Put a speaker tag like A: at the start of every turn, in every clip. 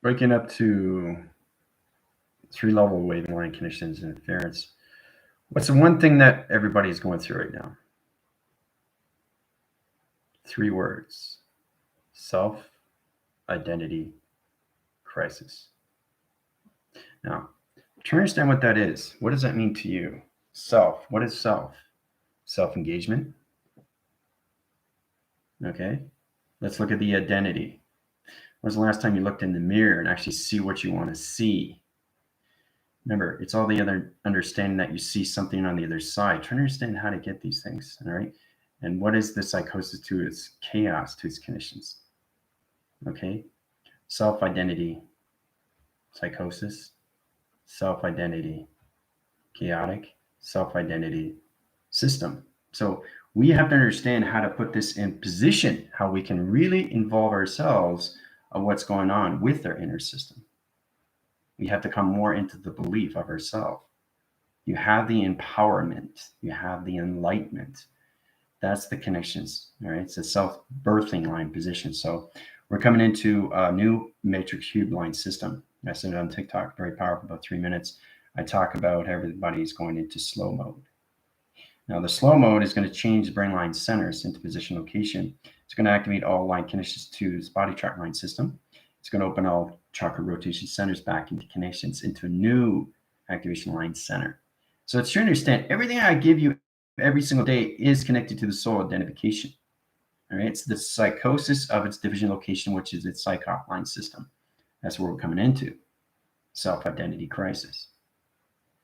A: Waking up to three-level waveline conditions and interference. What's the one thing that everybody's going through right now? Three words: self-identity crisis. Now, to understand what that is, what does that mean to you? Self. What is self? Self-engagement. Okay. Let's look at the identity. When was the last time you looked in the mirror and actually see what you want to see? Remember, it's all the other understanding that you see something on the other side. Trying to understand how to get these things, all right? And what is the psychosis to its chaos, to its conditions? Okay? Self-identity, psychosis, self-identity, chaotic, self-identity, system. So we have to understand how to put this in position, how we can really involve ourselves of what's going on with our inner system. We have to come more into the belief of ourselves. You have the empowerment, you have the enlightenment. That's the connections, all right? It's a self-birthing line position. So we're coming into a new matrix cube line system. I said it on TikTok, very powerful, about 3 minutes. I talk about how everybody's going into slow mode. Now the slow mode is going to change the brain line centers into position location. It's going to activate all line connections to this body chart line system. It's going to open all chakra rotation centers back into connections into a new activation line center. So it's to understand everything I give you every single day is connected to the soul identification. All right, it's the psychosis of its division location, which is its psychic line system. That's where we're coming into self-identity crisis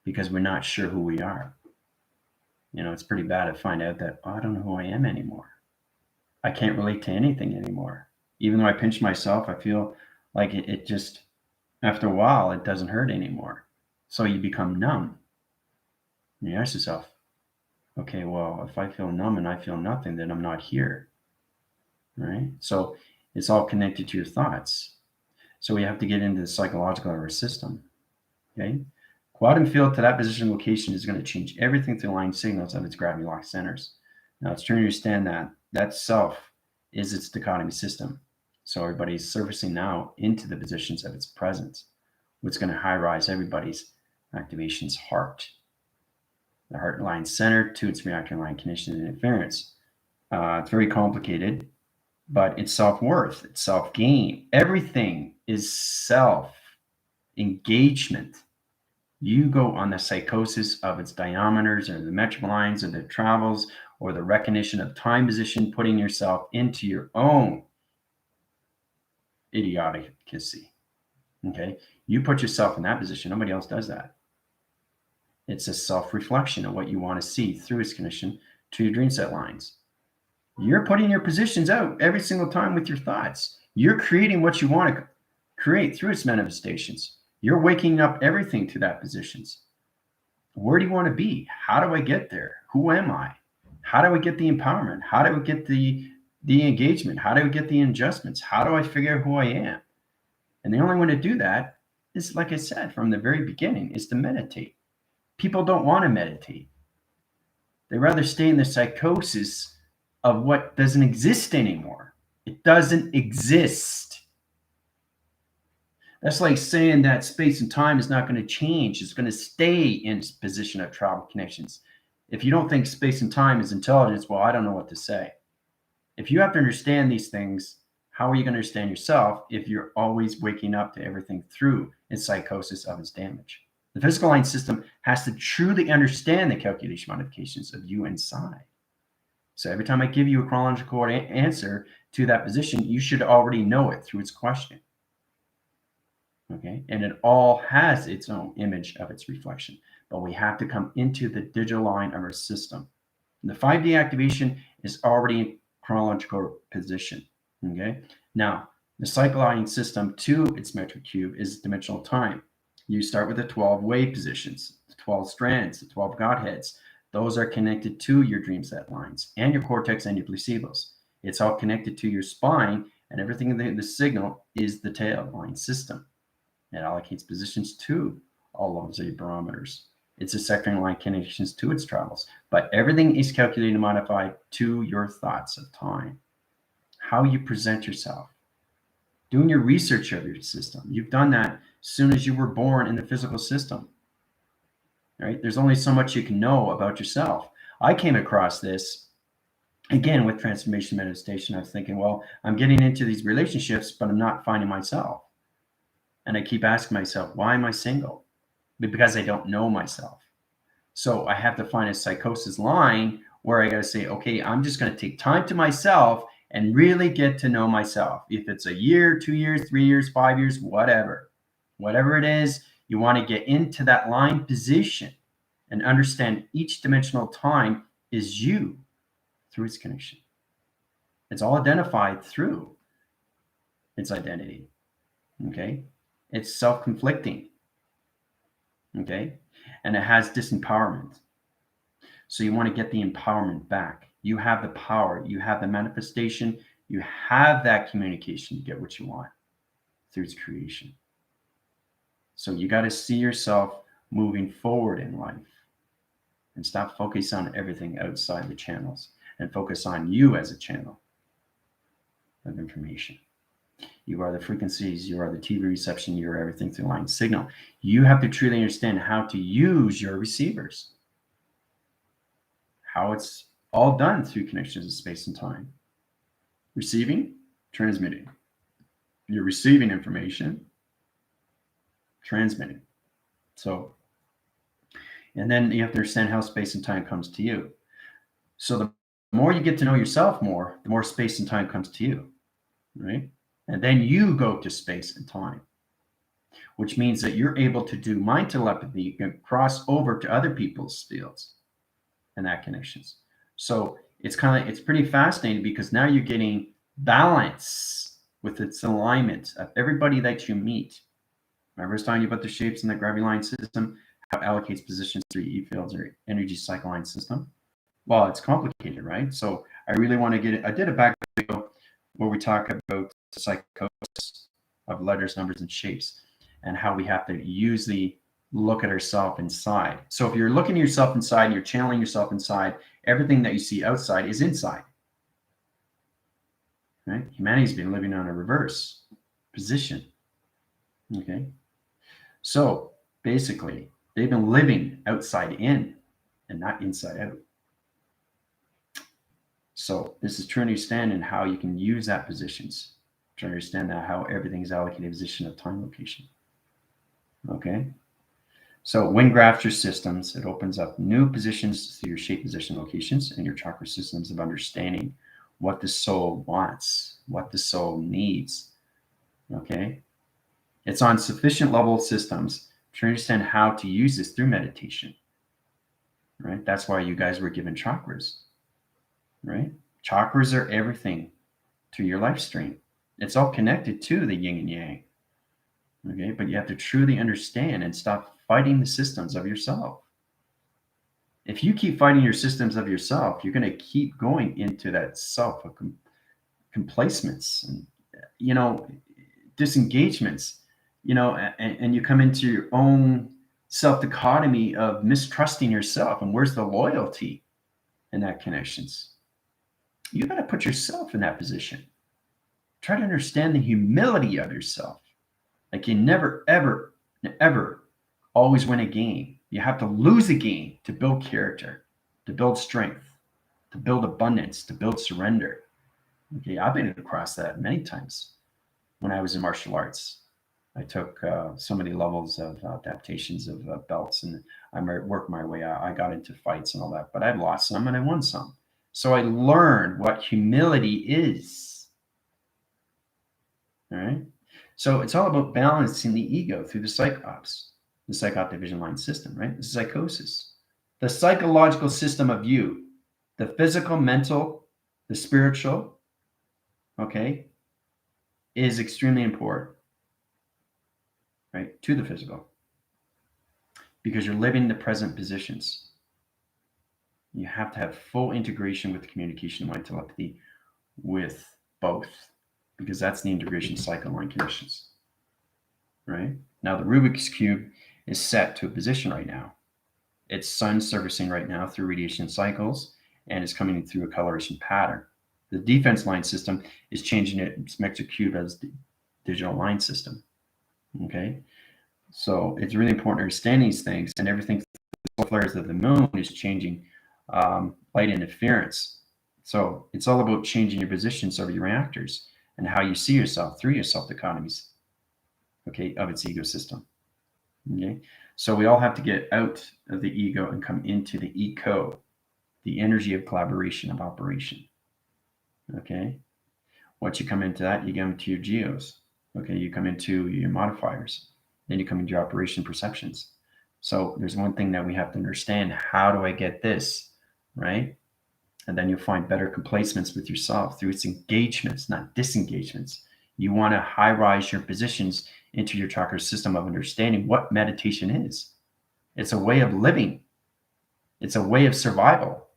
A: because we're not sure who we are. You know, it's pretty bad to find out that, oh, I don't know who I am anymore. I can't relate to anything anymore. Even though I pinch myself, I feel like it just, after a while, it doesn't hurt anymore. So you become numb. And you ask yourself, okay, well, if I feel numb and I feel nothing, then I'm not here. Right? So it's all connected to your thoughts. So we have to get into the psychological of our system. Okay? Quantum field to that position location is going to change everything through line signals of its gravity lock centers. Now it's trying to understand that that self is its dichotomy system. So everybody's surfacing now into the positions of its presence, what's going to high rise everybody's activation's heart. The heart line center to its reactor line condition and interference. It's very complicated, but it's self-worth, it's self-gain. Everything is self-engagement. You go on the psychosis of its diameters or the metric lines or the travels or the recognition of time position, putting yourself into your own idiocy. Okay? You put yourself in that position. Nobody else does that. It's a self-reflection of what you want to see through its connection to your dream set lines. You're putting your positions out every single time with your thoughts. You're creating what you want to create through its manifestations. You're waking up everything to that positions. Where do you want to be? How do I get there? Who am I? How do I get the empowerment? How do I get the engagement? How do I get the adjustments? How do I figure out who I am? And the only way to do that is, like I said from the very beginning, is to meditate. People don't want to meditate. They rather stay in the psychosis of what doesn't exist anymore. It doesn't exist. That's like saying that space and time is not going to change. It's going to stay in its position of travel connections. If you don't think space and time is intelligence, well, I don't know what to say. If you have to understand these things, how are you going to understand yourself if you're always waking up to everything through its psychosis of its damage? The physical line system has to truly understand the calculation modifications of you inside. So every time I give you a chronological answer to that position, you should already know it through its question. Okay, and it all has its own image of its reflection, but we have to come into the digital line of our system. And the 5D activation is already in chronological position. Okay, now the cycle line system to its metric cube is dimensional time. You start with the 12 wave positions, the 12 strands, the 12 godheads. Those are connected to your dream set lines and your cortex and your placebos. It's all connected to your spine, and everything in the signal is the tail line system. It allocates positions to all of the barometers. It's a sectoring line connections to its travels, but everything is calculated and modified to your thoughts of time. How you present yourself, doing your research of your system. You've done that as soon as you were born in the physical system, right? There's only so much you can know about yourself. I came across this again with transformation meditation. I was thinking, well, I'm getting into these relationships, but I'm not finding myself. And I keep asking myself, why am I single? Because I don't know myself. So I have to find a psychosis line where I got to say, okay, I'm just going to take time to myself and really get to know myself. If it's a year, 2 years, 3 years, 5 years, whatever it is, you want to get into that line position and understand each dimensional time is you through its connection. It's all identified through its identity. Okay. It's self-conflicting. Okay. And it has disempowerment. So you want to get the empowerment back. You have the power, you have the manifestation, you have that communication to get what you want through its creation. So you got to see yourself moving forward in life and stop focusing on everything outside the channels and focus on you as a channel of information. You are the frequencies, you are the TV reception, you are everything through line signal. You have to truly understand how to use your receivers, how it's all done through connections of space and time. Receiving, transmitting. You're receiving information, transmitting. So, and then you have to understand how space and time comes to you. So the more you get to know yourself more, the more space and time comes to you, right? And then you go to space and time, which means that you're able to do mind telepathy. You can cross over to other people's fields and that connections. So it's pretty fascinating because now you're getting balance with its alignment of everybody that you meet. Remember I was telling you about the shapes in the gravity line system, how it allocates positions through E fields or energy cycle line system. Well, it's complicated, right? So I really want to get it. I did a back video where we talk about the psychosis of letters, numbers, and shapes, and how we have to use the look at ourselves inside. So if you're looking at yourself inside, you're channeling yourself inside, everything that you see outside is inside. Right? Humanity's been living on a reverse position. Okay. So basically, they've been living outside in and not inside out. So this is to understand and how you can use that positions to understand that how everything is allocated a position of time location. Okay. So when graph your systems, it opens up new positions through your shape position locations and your chakra systems of understanding what the soul wants, what the soul needs. Okay. It's on sufficient level systems to understand how to use this through meditation. Right. That's why you guys were given chakras. Right. Chakras are everything to your life stream. It's all connected to the yin and yang. Okay. But you have to truly understand and stop fighting the systems of yourself. If you keep fighting your systems of yourself, you're going to keep going into that self complacements and, disengagements, and you come into your own self dichotomy of mistrusting yourself. And where's the loyalty in that connections? You got to put yourself in that position. Try to understand the humility of yourself. Like you never, ever, ever always win a game. You have to lose a game to build character, to build strength, to build abundance, to build surrender. Okay, I've been across that many times when I was in martial arts. I took so many levels of adaptations of belts, and I worked my way out. I got into fights and all that, but I lost some and I won some. So I learned what humility is. All right. So it's all about balancing the ego through the psychops, the psychop division line system, right? The psychosis, the psychological system of you, the physical, mental, the spiritual, okay, is extremely important, right, to the physical, because you're living the present positions. You have to have full integration with communication and mind telepathy with both, because that's the integration cycle line conditions, right? Now the Rubik's Cube is set to a position right now. It's sun servicing right now through radiation cycles, and it's coming through a coloration pattern. The defense line system is changing it. Its metric cube as digital line system. Okay, so it's really important to understand these things, and everything the flares of the moon is changing light interference. So it's all about changing your positions of your reactors and how you see yourself through your self-dichotomies, okay, of its ecosystem. Okay, so we all have to get out of the ego and come into the eco, the energy of collaboration, of operation. Okay, once you come into that, you get into your geos. Okay, you come into your modifiers, then you come into your operation perceptions. So there's one thing that we have to understand: how do I get this right? And then you'll find better complacements with yourself through its engagements, not disengagements. You want to high rise your positions into your chakra system of understanding what meditation is. It's a way of living. It's a way of survival.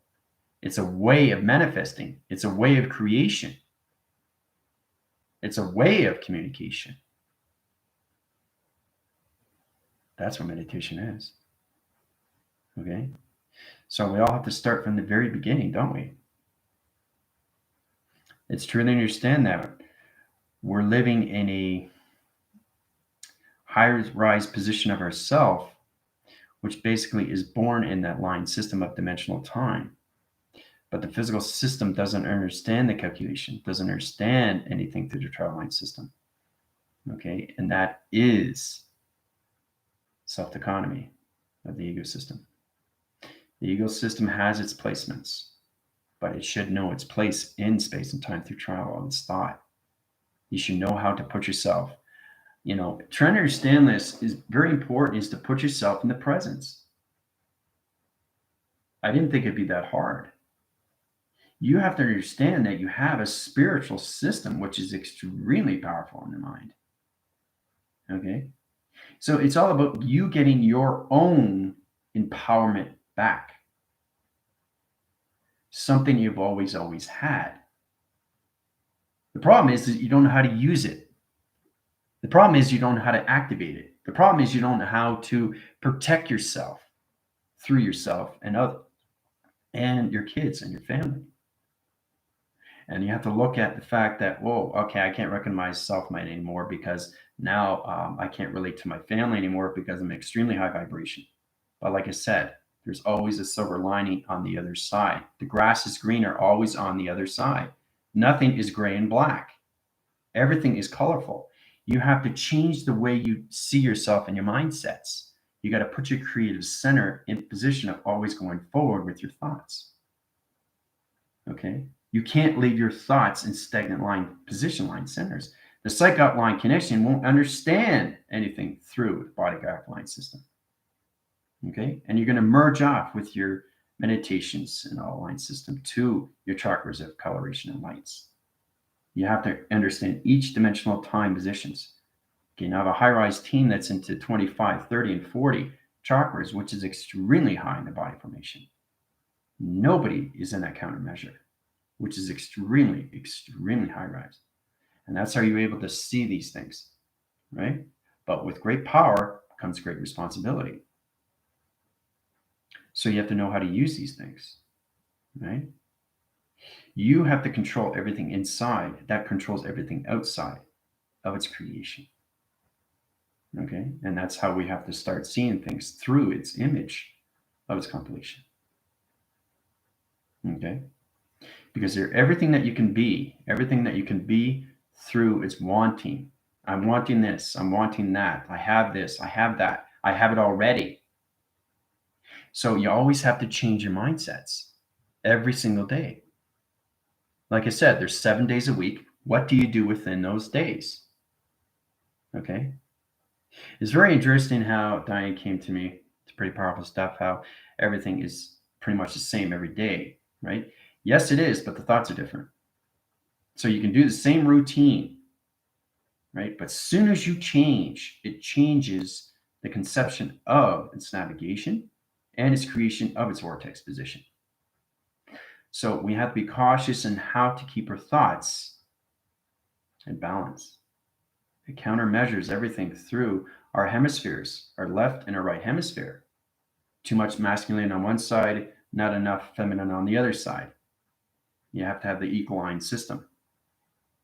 A: It's a way of manifesting. It's a way of creation. It's a way of communication. That's what meditation is. Okay? So we all have to start from the very beginning, don't we? It's true to understand that we're living in a higher rise position of ourself, which basically is born in that line system of dimensional time. But the physical system doesn't understand the calculation, doesn't understand anything through the trial line system. Okay, and that is self-dichotomy of the ego system. The ego system has its placements, but it should know its place in space and time through trial of its thought. You should know how to put yourself, trying to understand this is very important, is to put yourself in the presence. I didn't think it'd be that hard. You have to understand that you have a spiritual system, which is extremely powerful in the mind. Okay. So it's all about you getting your own empowerment back. Something you've always had. The problem is that you don't know how to use it. The problem is you don't know how to activate it. The problem is you don't know how to protect yourself through yourself and others and your kids and your family. And you have to look at the fact that, whoa, okay, I can't recognize self-might anymore because now I can't relate to my family anymore because I'm extremely high vibration. But like I said, there's always a silver lining on the other side. The grass is greener always on the other side. Nothing is gray and black. Everything is colorful. You have to change the way you see yourself and your mindsets. You got to put your creative center in position of always going forward with your thoughts. Okay? You can't leave your thoughts in stagnant line position line centers. The psych-out line connection won't understand anything through the body graph line system. Okay? And you're going to merge off with your meditations and all line system to your chakras of coloration and lights. You have to understand each dimensional time positions. Okay, now I have a high-rise team that's into 25, 30, and 40 chakras, which is extremely high in the body formation. Nobody is in that countermeasure, which is extremely, extremely high rise. And that's how you're able to see these things, right? But with great power comes great responsibility. So you have to know how to use these things, right? You have to control everything inside. That controls everything outside of its creation. Okay? And that's how we have to start seeing things through its image of its compilation. Okay? Because everything that you can be through its wanting. I'm wanting this, I'm wanting that, I have this, I have that, I have it already. So you always have to change your mindsets every single day. Like I said, there's 7 days a week. What do you do within those days? Okay. It's very interesting how Diane came to me. It's pretty powerful stuff, how everything is pretty much the same every day, right? Yes, it is, but the thoughts are different. So you can do the same routine, right? But as soon as you change, it changes the conception of its navigation and its creation of its vortex position. So we have to be cautious in how to keep our thoughts in balance. It countermeasures everything through our hemispheres, our left and our right hemisphere. Too much masculine on one side, not enough feminine on the other side. You have to have the equaline system,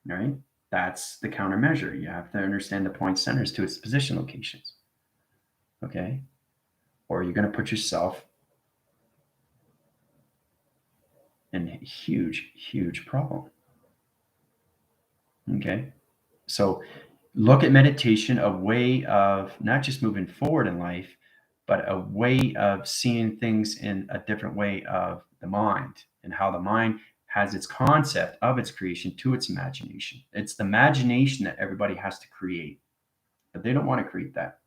A: right? That's the countermeasure. You have to understand the point centers to its position locations. Okay? Or you're going to put yourself in a huge, huge problem. Okay? So look at meditation a way of not just moving forward in life, but a way of seeing things in a different way of the mind and how the mind has its concept of its creation to its imagination. It's the imagination that everybody has to create, but they don't want to create that.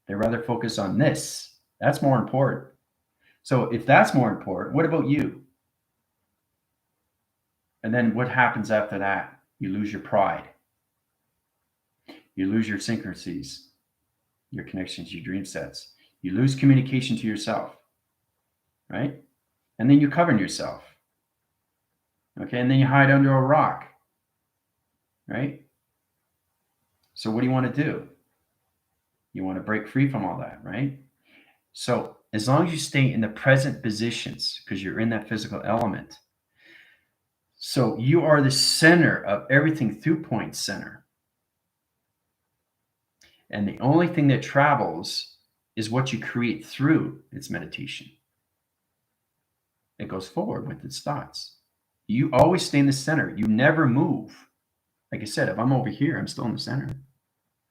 A: They rather focus on this. That's more important. So if that's more important, what about you? And then what happens after that? You lose your pride. You lose your synchronicities, your connections, your dream sets. You lose communication to yourself, right? And then you cover yourself. Okay, and then you hide under a rock, right? So what do you want to do? You want to break free from all that, right? So as long as you stay in the present positions, because you're in that physical element, so you are the center of everything through point center. And the only thing that travels is what you create through its meditation. It goes forward with its thoughts. You always stay in the center. You never move. Like I said, if I'm over here, I'm still in the center.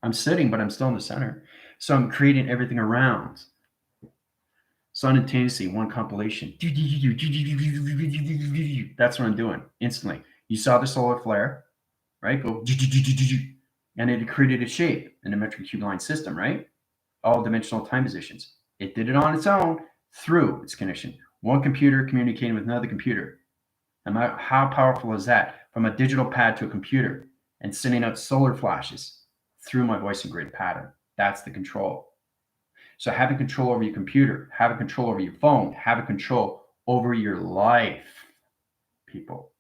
A: I'm sitting, but I'm still in the center. So I'm creating everything around. Simultaneously, one compilation. That's what I'm doing instantly. You saw the solar flare, right? Go, and it created a shape in the metric cube line system, right? All dimensional time positions. It did it on its own through its connection. One computer communicating with another computer. And how powerful is that? From a digital pad to a computer and sending out solar flashes through my voice and grid pattern. That's the control. So having control over your computer, having control over your phone, having control over your life, people.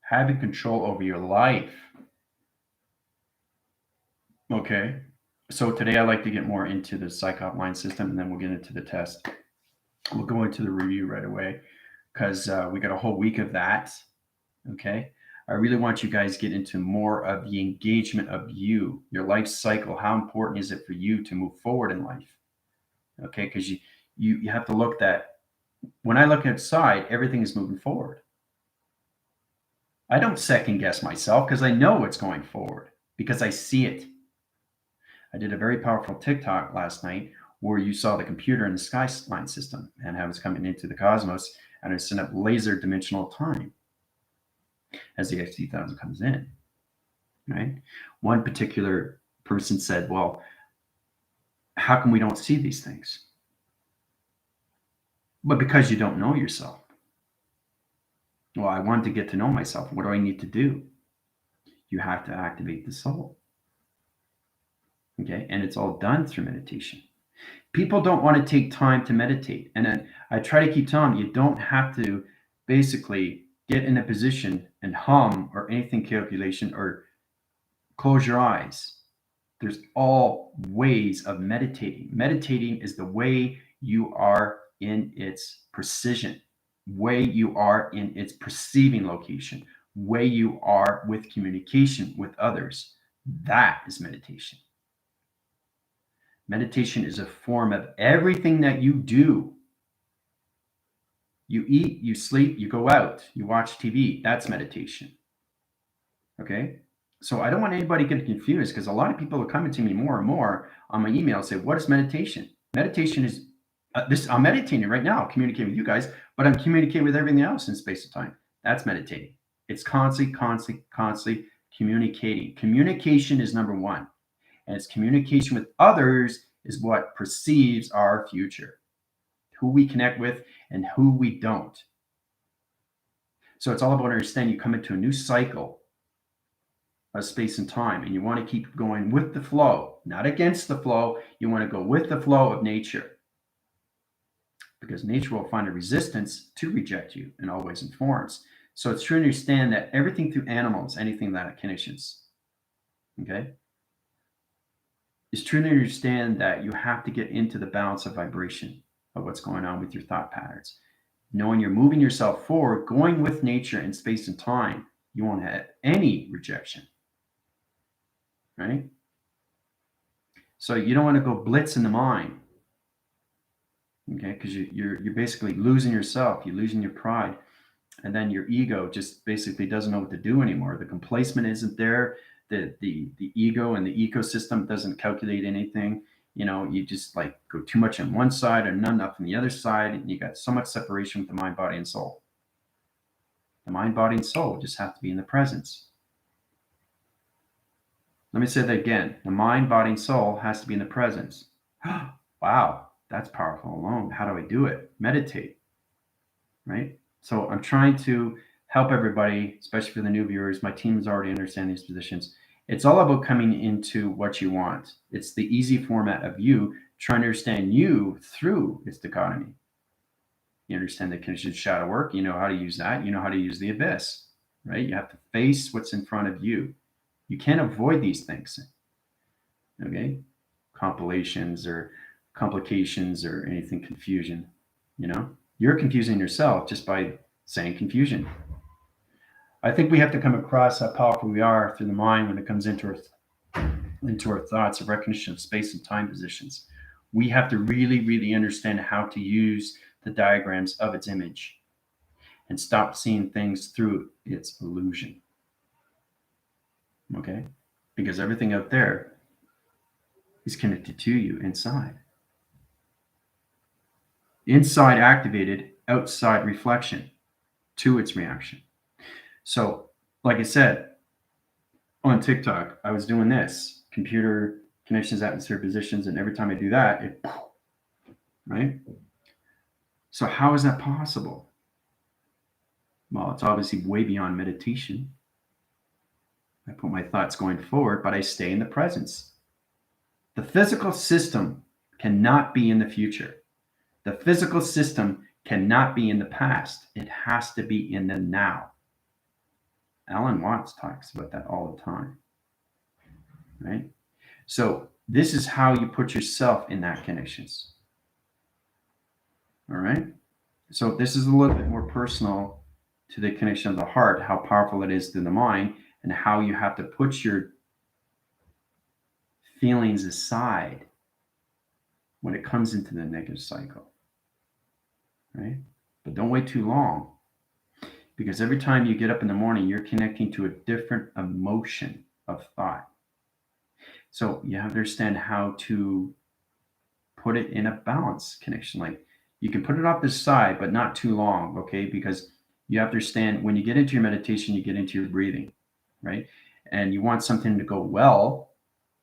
A: Having control over your life. Okay. So today I'd like to get more into the psych-op line system, and then we'll get into the test. We'll go into the review right away because we got a whole week of that. Okay. I really want you guys to get into more of the engagement of you, your life cycle. How important is it for you to move forward in life? Okay. Because you have to look that when I look outside, everything is moving forward. I don't second guess myself because I know it's going forward because I see it. I did a very powerful TikTok last night where you saw the computer in the skyline system and how it's coming into the cosmos and it's set up laser dimensional time as the X2000 comes in, right? One particular person said, well, how come we don't see these things? But because you don't know yourself. Well, I want to get to know myself. What do I need to do? You have to activate the soul. Okay, and it's all done through meditation. People don't want to take time to meditate. And I try to keep telling them, you don't have to basically get in a position and hum or anything calculation or close your eyes. There's all ways of meditating. Meditating is the way you are in its precision, way you are in its perceiving location, way you are with communication with others. That is meditation. Meditation is a form of everything that you do. You eat, you sleep, you go out, you watch TV. That's meditation. Okay? So I don't want anybody getting confused because a lot of people are coming to me more and more on my email and say, what is meditation? Meditation is this. I'm meditating right now, communicating with you guys, but I'm communicating with everything else in space and time. That's meditating. It's constantly communicating. Communication is number one. And it's communication with others is what perceives our future, who we connect with and who we don't. So it's all about understanding you come into a new cycle of space and time, and you want to keep going with the flow, not against the flow. You want to go with the flow of nature because nature will find a resistance to reject you in all ways and forms. So it's true to understand that everything through animals, anything that connections, okay, it's true to understand that you have to get into the balance of vibration of what's going on with your thought patterns. Knowing you're moving yourself forward, going with nature in space and time, you won't have any rejection. right? So you don't want to go blitz in the mind, okay? Because you're basically losing yourself, you're losing your pride, and then your ego just basically doesn't know what to do anymore. The complacement isn't there. The ego and the ecosystem doesn't calculate anything. You know, you just like go too much on one side or none enough on the other side, and you got so much separation with the mind, body, and soul. The mind, body, and soul just have to be in the presence. Let me say that again. The mind, body, and soul has to be in the presence. Wow, that's powerful alone. How do I do it? Meditate, right? So I'm trying to help everybody, especially for the new viewers. My teams already understand these positions. It's all about coming into what you want. It's the easy format of you trying to understand you through its dichotomy. You understand the conditioned shadow work. You know how to use that. You know how to use the abyss, right? You have to face what's in front of you. You can't avoid these things, okay? Compilations or complications or anything confusion, you know? You're confusing yourself just by saying confusion. I think we have to come across how powerful we are through the mind when it comes into our thoughts of recognition of space and time positions. We have to really, really understand how to use the diagrams of its image and stop seeing things through its illusion. Okay? Because everything out there is connected to you inside. Inside activated, outside reflection to its reaction. So, like I said, on TikTok, I was doing this computer connections, atmosphere positions, and every time I do that, it, right? So, how is that possible? Well, it's obviously way beyond meditation. I put my thoughts going forward, but I stay in the presence. The physical system cannot be in the future. The physical system cannot be in the past. It has to be in the now. Alan Watts talks about that all the time, right? So this is how you put yourself in that connections. All right. So this is a little bit more personal to the connection of the heart, how powerful it is to the mind, and how you have to put your feelings aside when it comes into the negative cycle. Right? But don't wait too long, because every time you get up in the morning, you're connecting to a different emotion of thought. So you have to understand how to put it in a balance connection. Like you can put it off the side, but not too long, okay? Because you have to understand when you get into your meditation, you get into your breathing, right? And you want something to go well,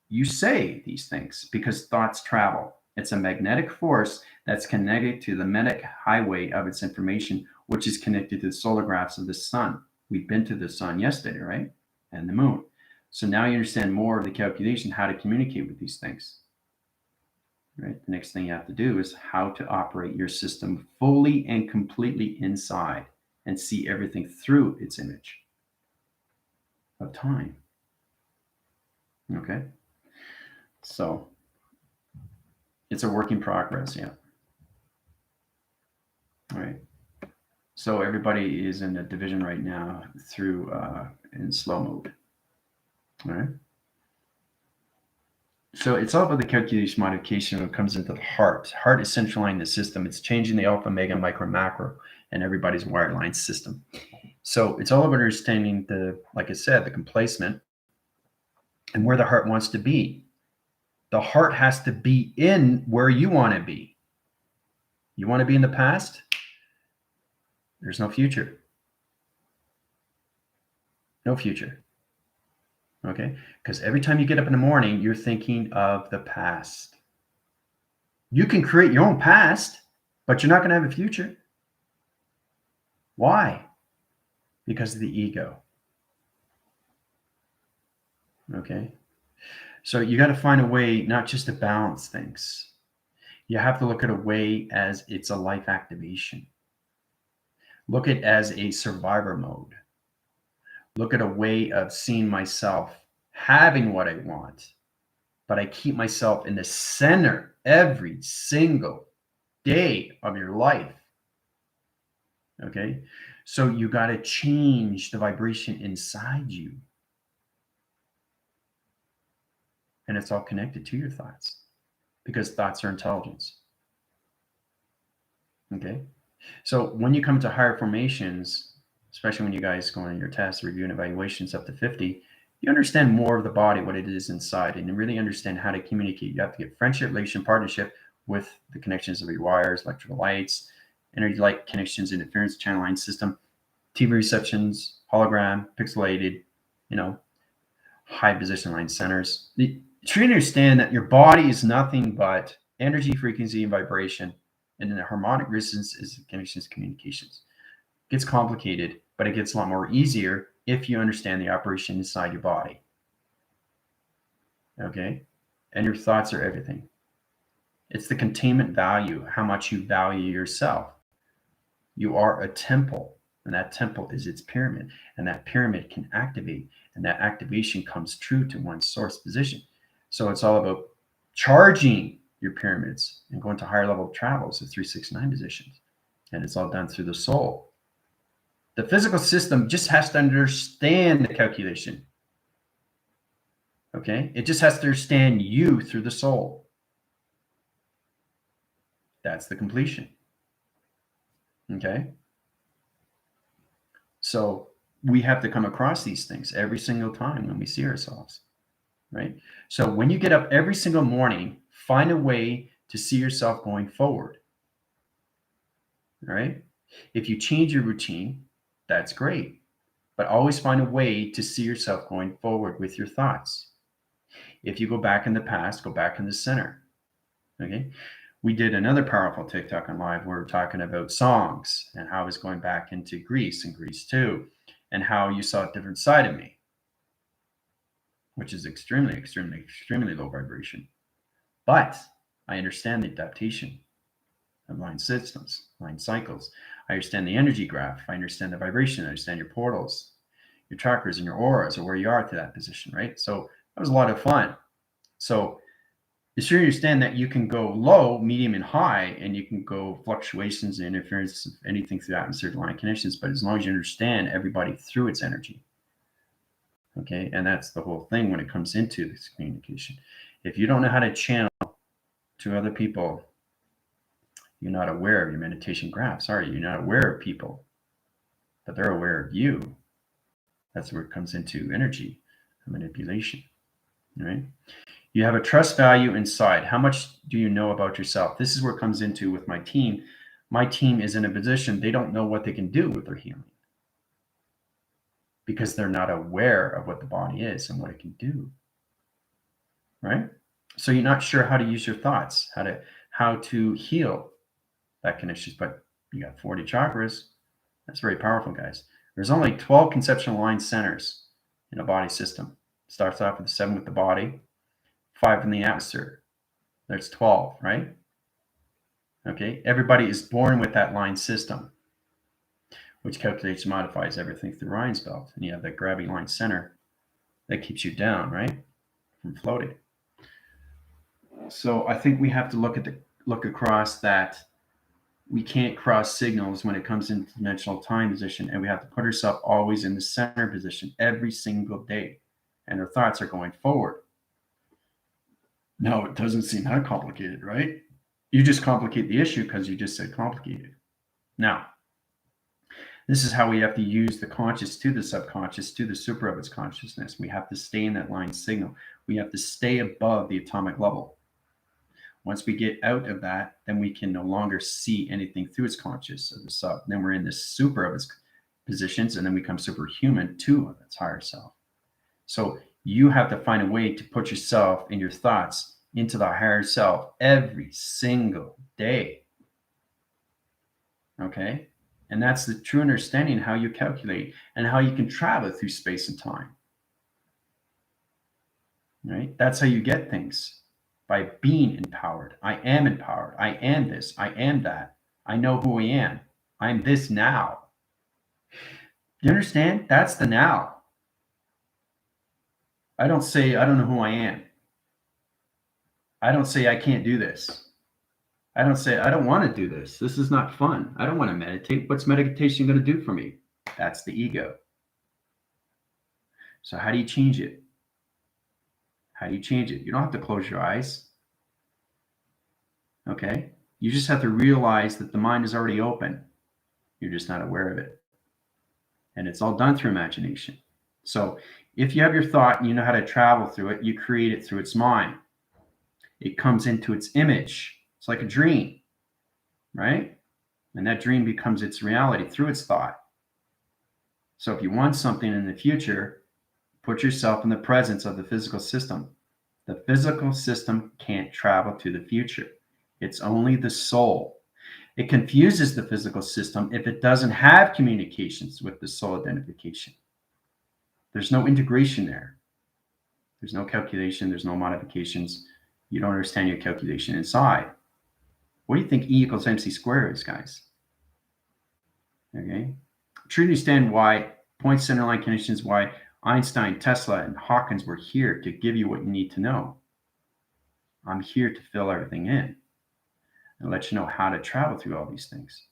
A: you say these things because thoughts travel. It's a magnetic force that's connected to the magnetic highway of its information, which is connected to the solar graphs of the sun. We've been to the sun yesterday, right? And the moon. So now you understand more of the calculation, how to communicate with these things. Right? The next thing you have to do is how to operate your system fully and completely inside and see everything through its image of time. Okay? So it's a work in progress, yeah. All right. So everybody is in a division right now through in slow mode. All right. So it's all about the calculation modification when it comes into the heart. Heart is centralizing the system. It's changing the alpha, mega, micro, macro, and everybody's wireline system. So it's all about understanding like I said, the complacement and where the heart wants to be. The heart has to be in where you want to be. You want to be in the past? There's no future. No future. Okay? Because every time you get up in the morning, you're thinking of the past. You can create your own past, but you're not going to have a future. Why? Because of the ego. Okay? So you got to find a way not just to balance things. You have to look at a way as it's a life activation. Look at it as a survivor mode. Look at a way of seeing myself having what I want, but I keep myself in the center every single day of your life. Okay? So you got to change the vibration inside you. and it's all connected to your thoughts because thoughts are intelligence. Okay. So when you come to higher formations, especially when you guys go on your tests, review, and evaluations up to 50, you understand more of the body, what it is inside, and you really understand how to communicate. You have to get friendship, relation, partnership with the connections of your wires, electrical lights, energy light connections, interference, channel line system, TV receptions, hologram, pixelated, high position line centers. You should understand that your body is nothing but energy, frequency, and vibration. And then the harmonic resonance is connections, communications. It gets complicated, but it gets a lot more easier if you understand the operation inside your body. Okay? And your thoughts are everything. It's the containment value, how much you value yourself. You are a temple, and that temple is its pyramid, and that pyramid can activate, and that activation comes true to one's source position. So it's all about charging your pyramids and going to higher level travels, the 369 positions. And it's all done through the soul. The physical system just has to understand the calculation. Okay? It just has to understand you through the soul. That's the completion. Okay? So we have to come across these things every single time when we see ourselves, right? So when you get up every single morning, find a way to see yourself going forward, right? If you change your routine, that's great, but always find a way to see yourself going forward with your thoughts. If you go back in the past, go back in the center, okay? We did another powerful TikTok on live. We were talking about songs and how I was going back into Greece and Greece 2, and how you saw a different side of me, which is extremely, extremely, extremely low vibration. But I understand the adaptation of line systems, line cycles. I understand the energy graph. I understand the vibration. I understand your portals, your chakras, and your auras, or where you are to that position, right? So that was a lot of fun. So you should understand that you can go low, medium, and high, and you can go fluctuations and interference of anything through atmospheric line connections, but as long as you understand everybody through its energy. Okay, and that's the whole thing when it comes into this communication. If you don't know how to channel to other people, you're not aware of your meditation graphs, are you? You're not aware of people, but they're aware of you. That's where it comes into energy manipulation, right? You have a trust value inside. How much do you know about yourself? This is where it comes into with my team. My team is in a position they don't know what they can do with their healing because they're not aware of what the body is and what it can do, right? So you're not sure how to use your thoughts, how to heal that connection. But you got 40 chakras. That's very powerful, guys. There's only 12 conceptual line centers in a body system. It starts off with 7 with the body, 5 in the atmosphere. There's 12, right? Okay. Everybody is born with that line system, which calculates and modifies everything through Ryan's belt. And you have that gravity line center that keeps you down, right? From floating. So I think we have to look across that. We can't cross signals when it comes into dimensional time position, and we have to put ourselves always in the center position every single day, and our thoughts are going forward. No, it doesn't seem that complicated, right? You just complicate the issue because you just said complicated. Now, this is how we have to use the conscious to the subconscious to the super of its consciousness. We have to stay in that line signal. We have to stay above the atomic level. Once we get out of that, then we can no longer see anything through its conscious of the sub. Then we're in the super of its positions, and then we become superhuman to its higher self. So you have to find a way to put yourself and your thoughts into the higher self every single day. Okay? And that's the true understanding how you calculate and how you can travel through space and time. Right? That's how you get things. By being empowered. I am empowered. I am this. I am that. I know who I am. I'm this now. You understand? That's the now. I don't say, I don't know who I am. I don't say, I can't do this. I don't say, I don't want to do this. This is not fun. I don't want to meditate. What's meditation going to do for me? That's the ego. So how do you change it? How do you change it? You don't have to close your eyes. Okay? You just have to realize that the mind is already open. You're just not aware of it. And it's all done through imagination. So if you have your thought and you know how to travel through it, you create it through its mind. It comes into its image. It's like a dream, right? And that dream becomes its reality through its thought. So if you want something in the future, put yourself in the presence of the physical system. The physical system can't travel to the future. It's only the soul. It confuses the physical system if it doesn't have communications with the soul identification. There's no integration there. There's no calculation. There's no modifications. You don't understand your calculation inside. What do you think E equals MC squared is, guys? Okay. Truly understand why point center line connections, why Einstein, Tesla, and Hawkins were here to give you what you need to know. I'm here to fill everything in and let you know how to travel through all these things.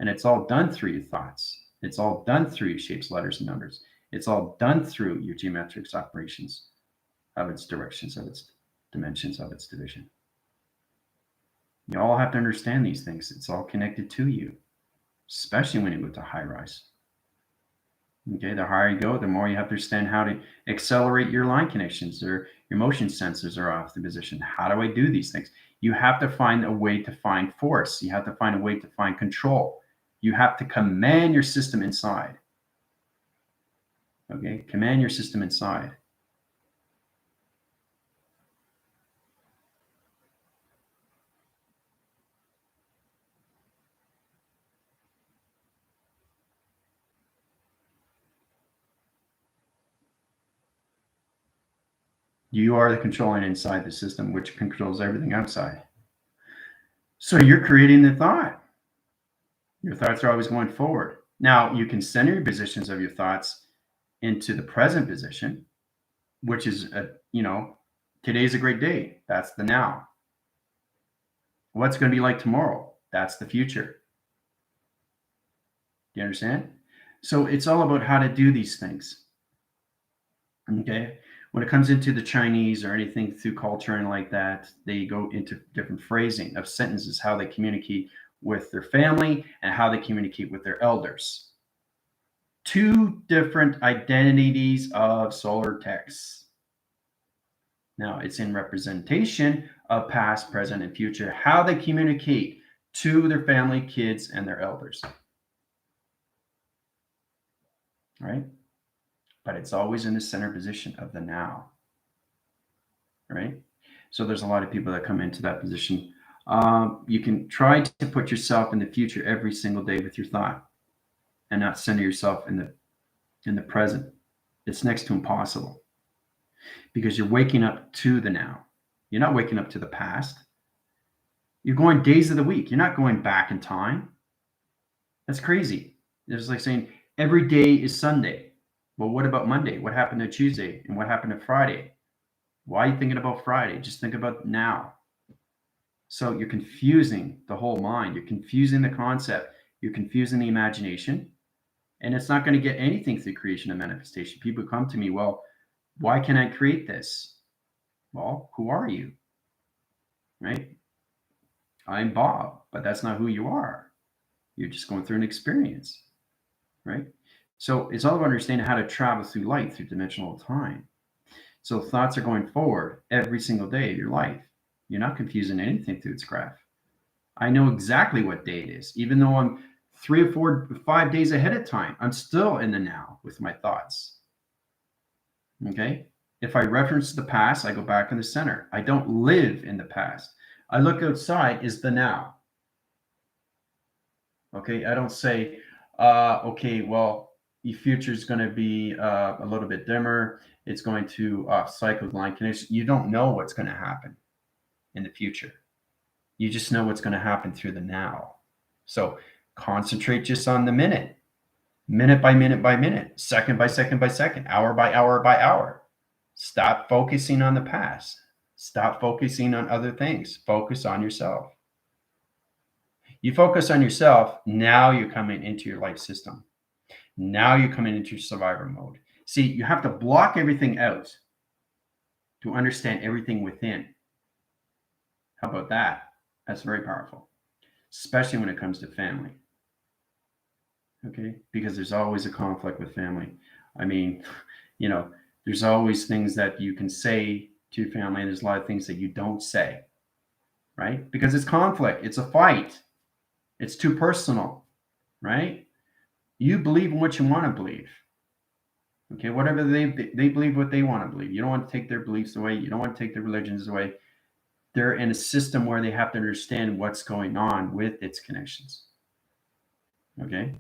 A: And it's all done through your thoughts. It's all done through your shapes, letters, and numbers. It's all done through your geometric operations of its directions, of its dimensions, of its division. You all have to understand these things. It's all connected to you, especially when you go to high rise. Okay, the higher you go, the more you have to understand how to accelerate your line connections, or your motion sensors are off the position. How do I do these things? You have to find a way to find force. You have to find a way to find control. You have to command your system inside. Okay, command your system inside. You are the controlling inside the system, which controls everything outside. So you're creating the thought. Your thoughts are always going forward. Now, you can center your positions of your thoughts into the present position, which is, today's a great day. That's the now. What's going to be like tomorrow? That's the future. Do you understand? So it's all about how to do these things. Okay. When it comes into the Chinese or anything through culture and like that, they go into different phrasing of sentences, how they communicate with their family and how they communicate with their elders. Two different identities of solar texts. Now, it's in representation of past, present, and future, how they communicate to their family, kids, and their elders. All right? But it's always in the center position of the now. Right? So there's a lot of people that come into that position. You can try to put yourself in the future every single day with your thought and not center yourself in the present. It's next to impossible because you're waking up to the now. You're not waking up to the past. You're going days of the week. You're not going back in time. That's crazy. It's like saying every day is Sunday. Well, what about Monday? What happened to Tuesday? And what happened to Friday? Why are you thinking about Friday? Just think about now. So you're confusing the whole mind. You're confusing the concept. You're confusing the imagination. And it's not going to get anything through creation and manifestation. People come to me, well, why can I create this? Well, who are you? Right? I'm Bob, but that's not who you are. You're just going through an experience. Right? So it's all about understanding how to travel through light, through dimensional time. So thoughts are going forward every single day of your life. You're not confusing anything through its graph. I know exactly what day it is. Even though I'm 3 or 4 or 5 days ahead of time, I'm still in the now with my thoughts. Okay? If I reference the past, I go back in the center. I don't live in the past. I look outside is the now. Okay? I don't say, okay, well, your future is going to be a little bit dimmer. It's going to cycle line connection. You don't know what's going to happen in the future. You just know what's going to happen through the now. So concentrate just on the minute by minute by minute, second by second by second, hour by hour by hour. Stop focusing on the past. Stop focusing on other things. Focus on yourself. You focus on yourself, now you're coming into your life system. Now you're coming into survivor mode. See, you have to block everything out. to understand everything within. How about that? That's very powerful, especially when it comes to family. Okay, because there's always a conflict with family. I mean, you know, there's always things that you can say to your family, and there's a lot of things that you don't say, right? Because it's conflict, it's a fight, it's too personal, right? You believe in what you want to believe. Okay, whatever they believe what they want to believe. You don't want to take their beliefs away. You don't want to take their religions away. They're in a system where they have to understand what's going on with its connections. Okay,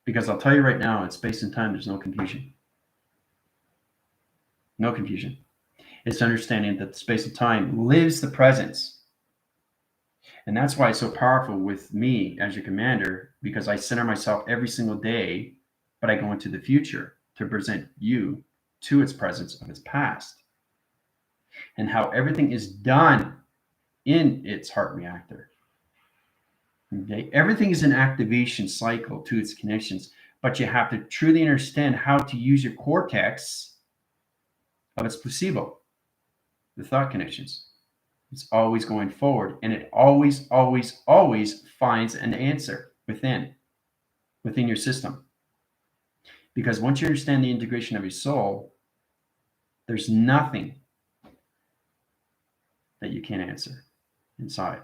A: because I'll tell you right now, in space and time, there's no confusion. No confusion. It's understanding that the space and time lives the presence. And that's why it's so powerful with me as your commander, because I center myself every single day, but I go into the future to present you to its presence of its past and how everything is done in its heart reactor. Okay, everything is an activation cycle to its connections, but you have to truly understand how to use your cortex of its placebo, the thought connections. It's always going forward, and it always, always, always finds an answer within your system. Because once you understand the integration of your soul, there's nothing that you can't answer inside.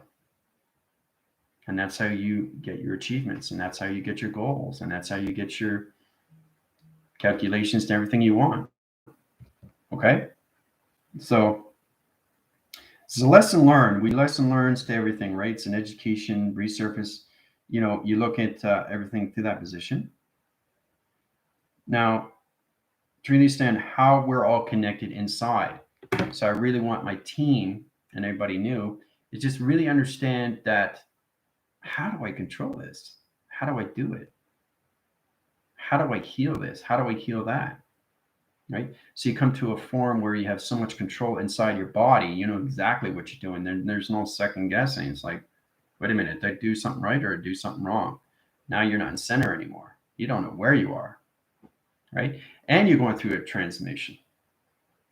A: And that's how you get your achievements, and that's how you get your goals, and that's how you get your calculations to everything you want. Okay? So it's a lesson learned. We lesson learns to everything, right? It's an education, resurface. You look at everything through that position. Now, to understand how we're all connected inside. So I really want my team and everybody new is just really understand that, how do I control this? How do I do it? How do I heal this? How do I heal that? Right? So you come to a form where you have so much control inside your body, you know exactly what you're doing. There's no second guessing. It's like, wait a minute, did I do something right or do something wrong? Now you're not in center anymore. You don't know where you are, right? And you're going through a transformation.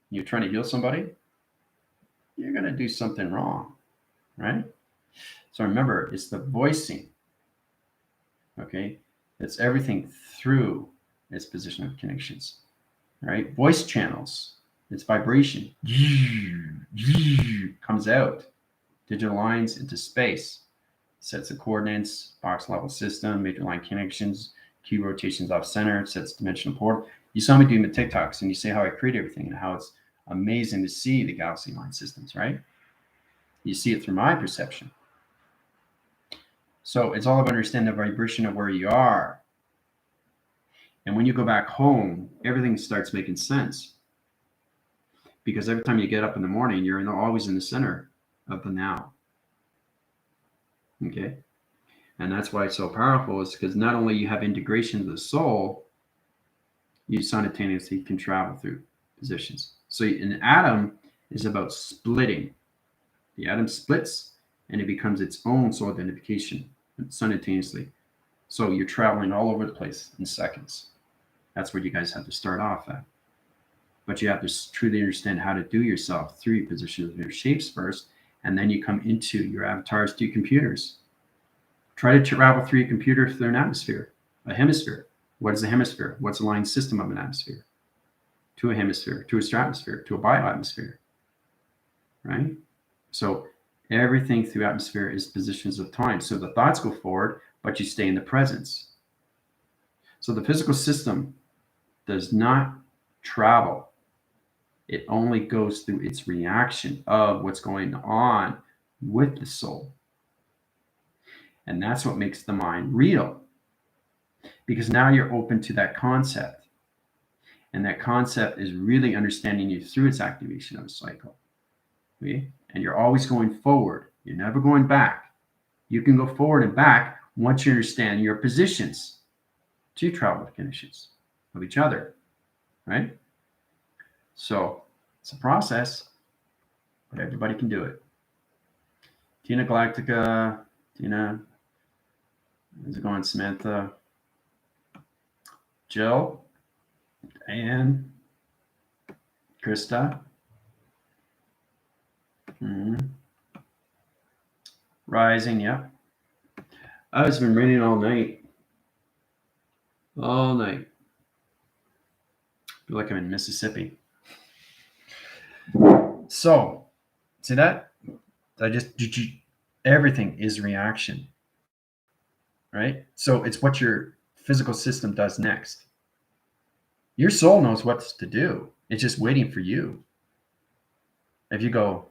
A: You're trying to heal somebody, you're going to do something wrong, right? So remember, it's the voicing, okay? It's everything through its position of connections, right? Voice channels, it's vibration, comes out, digital lines into space, sets the coordinates, box level system, major line connections, key rotations off center, sets dimensional portal. You saw me doing the TikToks, and you see how I create everything and how it's amazing to see the galaxy line systems, right? You see it through my perception. So it's all about understanding the vibration of where you are. And when you go back home, everything starts making sense. Because every time you get up in the morning, you're always in the center of the now. Okay? And that's why it's so powerful, is because not only you have integration of the soul, you simultaneously can travel through positions. So an atom is about splitting. The atom splits and it becomes its own soul identification simultaneously. So you're traveling all over the place in seconds. That's where you guys have to start off at. But you have to truly understand how to do yourself through your position of your shapes first, and then you come into your avatars through computers. Try to travel through your computer through an atmosphere, a hemisphere. What is a hemisphere? What's a line system of an atmosphere? To a hemisphere, to a stratosphere, to a bioatmosphere, right? So everything through atmosphere is positions of time. So the thoughts go forward, but you stay in the presence. So the physical system does not travel. It only goes through its reaction of what's going on with the soul. And that's what makes the mind real. Because now you're open to that concept. And that concept is really understanding you through its activation of a cycle. Okay? And you're always going forward. You're never going back. You can go forward and back once you understand your positions to travel the conditions of each other. Right? So it's a process, but everybody can do it. Tina Galactica, Tina, how's it going? Samantha, Jill, Anne, Krista, Rising, yeah. It's been raining all night. All night. I feel like I'm in Mississippi. So, see that? Everything is reaction, right? So it's what your physical system does next. Your soul knows what to do. It's just waiting for you. If you go,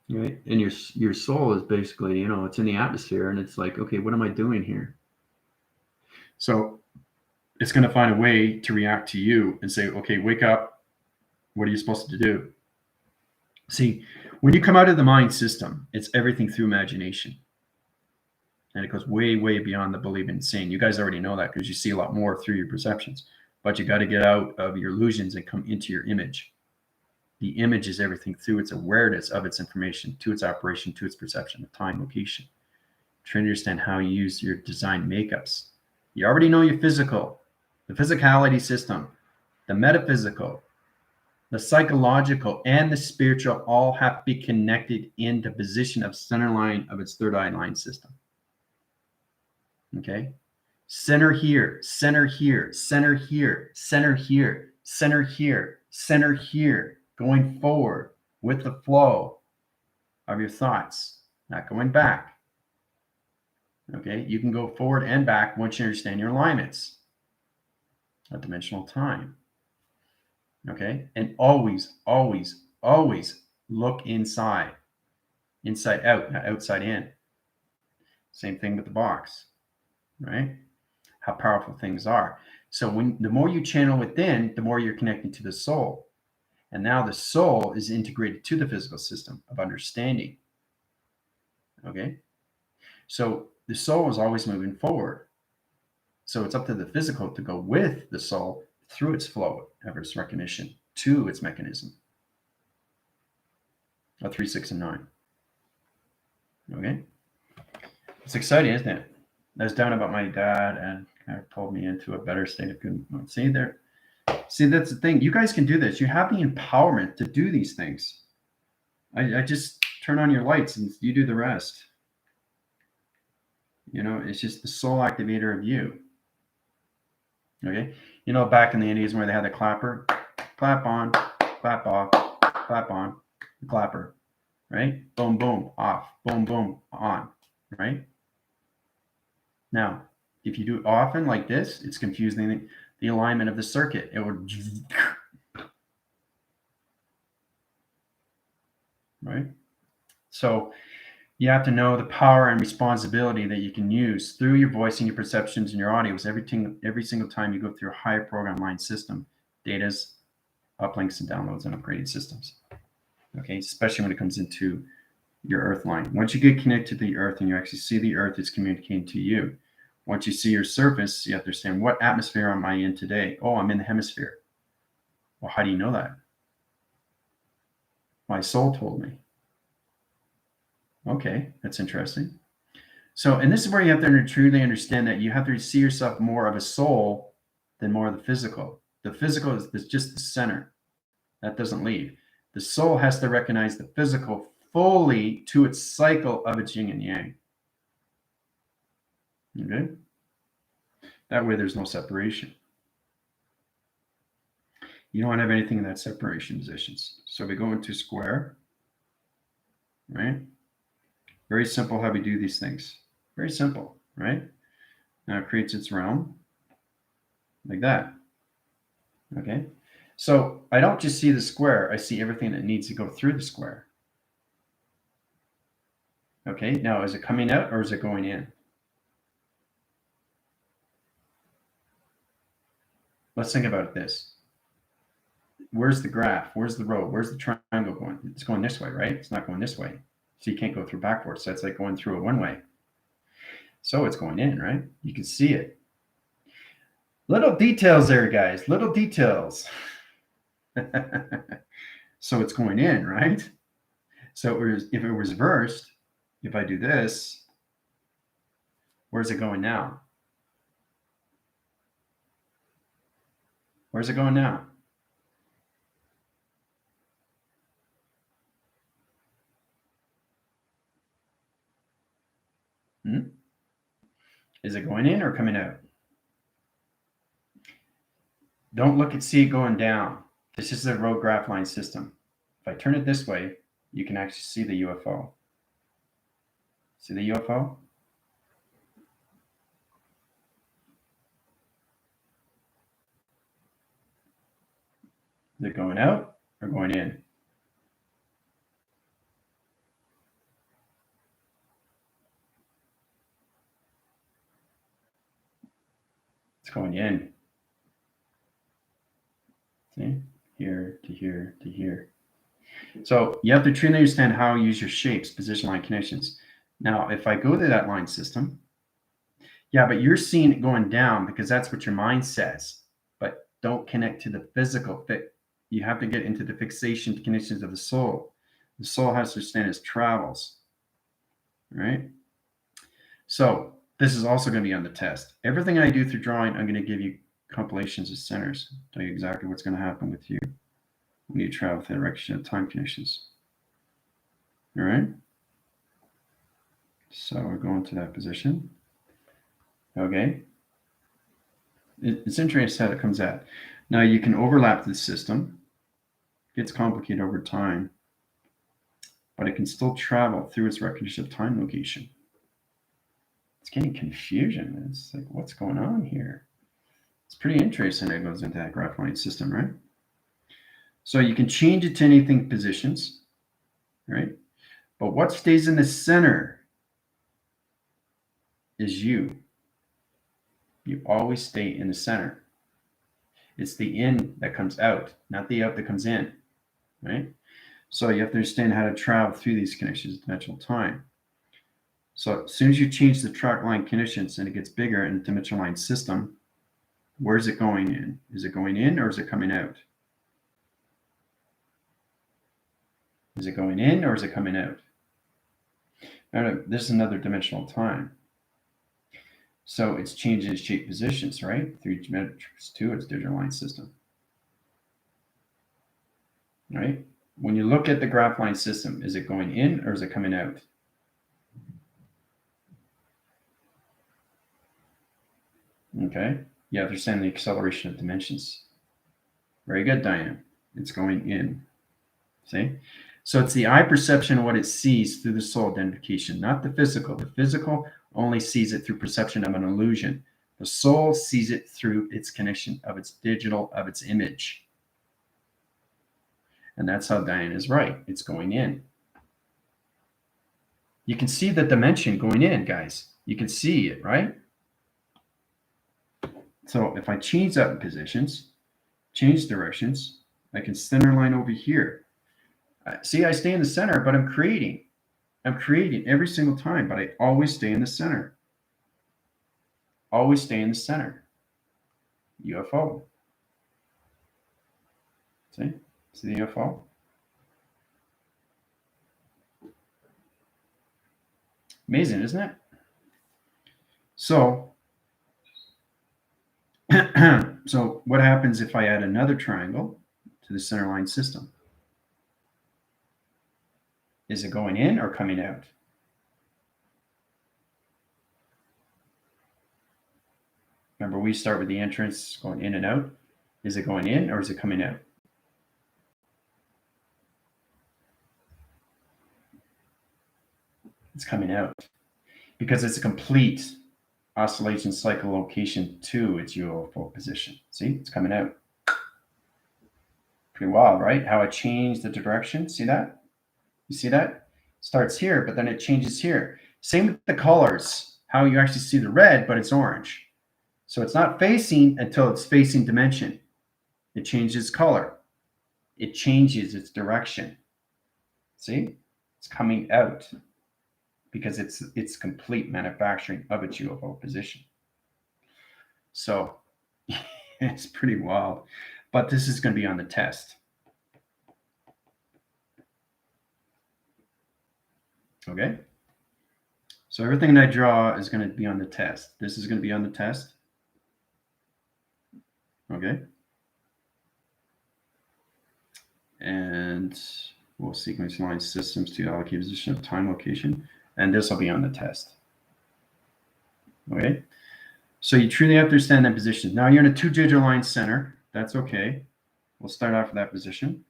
A: right? And your soul is basically, it's in the atmosphere, and it's like, okay, what am I doing here? So it's going to find a way to react to you and say, okay, wake up. What are you supposed to do? See, when you come out of the mind system, it's everything through imagination. And it goes way, way beyond the believe in seeing. You guys already know that because you see a lot more through your perceptions. But you got to get out of your illusions and come into your image. The image is everything through its awareness of its information, to its operation, to its perception of time, location. Trying to understand how you use your design makeups. You already know your physical, the physicality system, the metaphysical, the psychological, and the spiritual all have to be connected in the position of center line of its third eye line system. Okay? Center here, center here, center here, center here, center here, center here, going forward with the flow of your thoughts, not going back. Okay? You can go forward and back once you understand your alignments of dimensional time. Okay? And always, always, always look inside. Inside out, not outside in. Same thing with the box, right? How powerful things are. So the more you channel within, the more you're connecting to the soul. And now the soul is integrated to the physical system of understanding. Okay? So the soul is always moving forward. So it's up to the physical to go with the soul through its flow of its recognition to its mechanism. 3, 6, and 9. Okay? It's exciting, isn't it? I was down about my dad and kind of pulled me into a better state of good. See there? See, that's the thing. You guys can do this. You have the empowerment to do these things. I just turn on your lights and you do the rest. It's just the soul activator of you. Okay? Back in the Indies where they had the clapper, clap on, clap off, clap on, clapper, right? Boom, boom, off, boom, boom, on, right? Now, if you do it often like this, it's confusing the alignment of the circuit. It would, right? So you have to know the power and responsibility that you can use through your voice and your perceptions and your audios every single time you go through a higher program line system, datas, uplinks, and downloads and upgraded systems. Okay, especially when it comes into your earth line. Once you get connected to the earth and you actually see the earth is communicating to you, once you see your surface, you have to understand, what atmosphere am I in today? Oh, I'm in the hemisphere. Well, how do you know that? My soul told me. Okay, that's interesting. So, and this is where you have to truly understand that you have to see yourself more of a soul than more of the physical. The physical is just the center. That doesn't leave. The soul has to recognize the physical fully to its cycle of its yin and yang. Okay? That way there's no separation. You don't have anything in that separation positions. So we go into square, right? Very simple how we do these things. Very simple, right? Now it creates its realm like that. Okay? So I don't just see the square, I see everything that needs to go through the square. Okay, now is it coming out or is it going in? Let's think about this. Where's the graph? Where's the road? Where's the triangle going? It's going this way, right? It's not going this way. So you can't go through backwards. So it's like going through a one-way. So it's going in, right? You can see it. Little details there, guys. Little details. So it's going in, right? So if it was reversed, if I do this, where's it going now? Where's it going now? Is it going in or coming out? Don't look and see it going down. This is a road graph line system. If I turn it this way, you can actually see the UFO. See the UFO? Is it going out or going in? It's going in. See? Here to here to here. So you have to truly understand how you use your shapes, position line connections. Now, if I go to that line system, yeah, but you're seeing it going down because that's what your mind says. But don't connect to the physical. You have to get into the fixation connections of the soul. The soul has to understand its travels. Right? So this is also going to be on the test. Everything I do through drawing, I'm going to give you compilations of centers. Tell you exactly what's going to happen with you when you travel the direction of time connections. All right? So we're going to that position. Okay. It's interesting how it comes out. Now you can overlap the system. It gets complicated over time, but it can still travel through its recognition of time location. It's getting confusion. It's like, what's going on here? It's pretty interesting that it goes into that graph line system, right? So you can change it to anything positions, right? But what stays in the center is you. You always stay in the center. It's the in that comes out, not the out that comes in, right? So you have to understand how to travel through these connections of dimensional time. So as soon as you change the track line conditions and it gets bigger in the dimensional line system, where's it going in? Is it going in or is it coming out? Is it going in or is it coming out? Now, this is another dimensional time. So it's changing its shape positions, right? 3 metrics to its digital line system. Right? When you look at the graph line system, is it going in or is it coming out? Okay. You have to understand the acceleration of dimensions. Very good, Diane. It's going in. See? So it's the eye perception of what it sees through the soul identification, not the physical. The physical only sees it through perception of an illusion. The soul sees it through its connection of its digital, of its image. And that's how Diane is right. It's going in. You can see the dimension going in, guys. You can see it, right? So if I change that in positions, change directions, I can center line over here. See, I stay in the center, but I'm creating. I'm creating every single time, but I always stay in the center. Always stay in the center. UFO. See? See the UFO? Amazing, isn't it? So, so what happens if I add another triangle to the center line system? Is it going in or coming out? Remember, we start with the entrance going in and out. Is it going in or is it coming out? It's coming out because it's a complete oscillation cycle location to its UFO position. See, it's coming out. Pretty wild, right? How I changed the direction. See that? You see that? Starts here, but then it changes here. Same with the colors, how you actually see the red, but it's orange. So it's not facing until it's facing dimension. It changes color. It changes its direction. See? It's coming out because it's complete manufacturing of its UFO position. So it's pretty wild. But this is going to be on the test. Okay? So everything that I draw is going to be on the test. This is going to be on the test. Okay? And we'll sequence line systems to allocate position of time location. And this will be on the test. Okay. So you truly have to understand that position. Now you're in a 2-digit line center. That's okay. We'll start off with that position.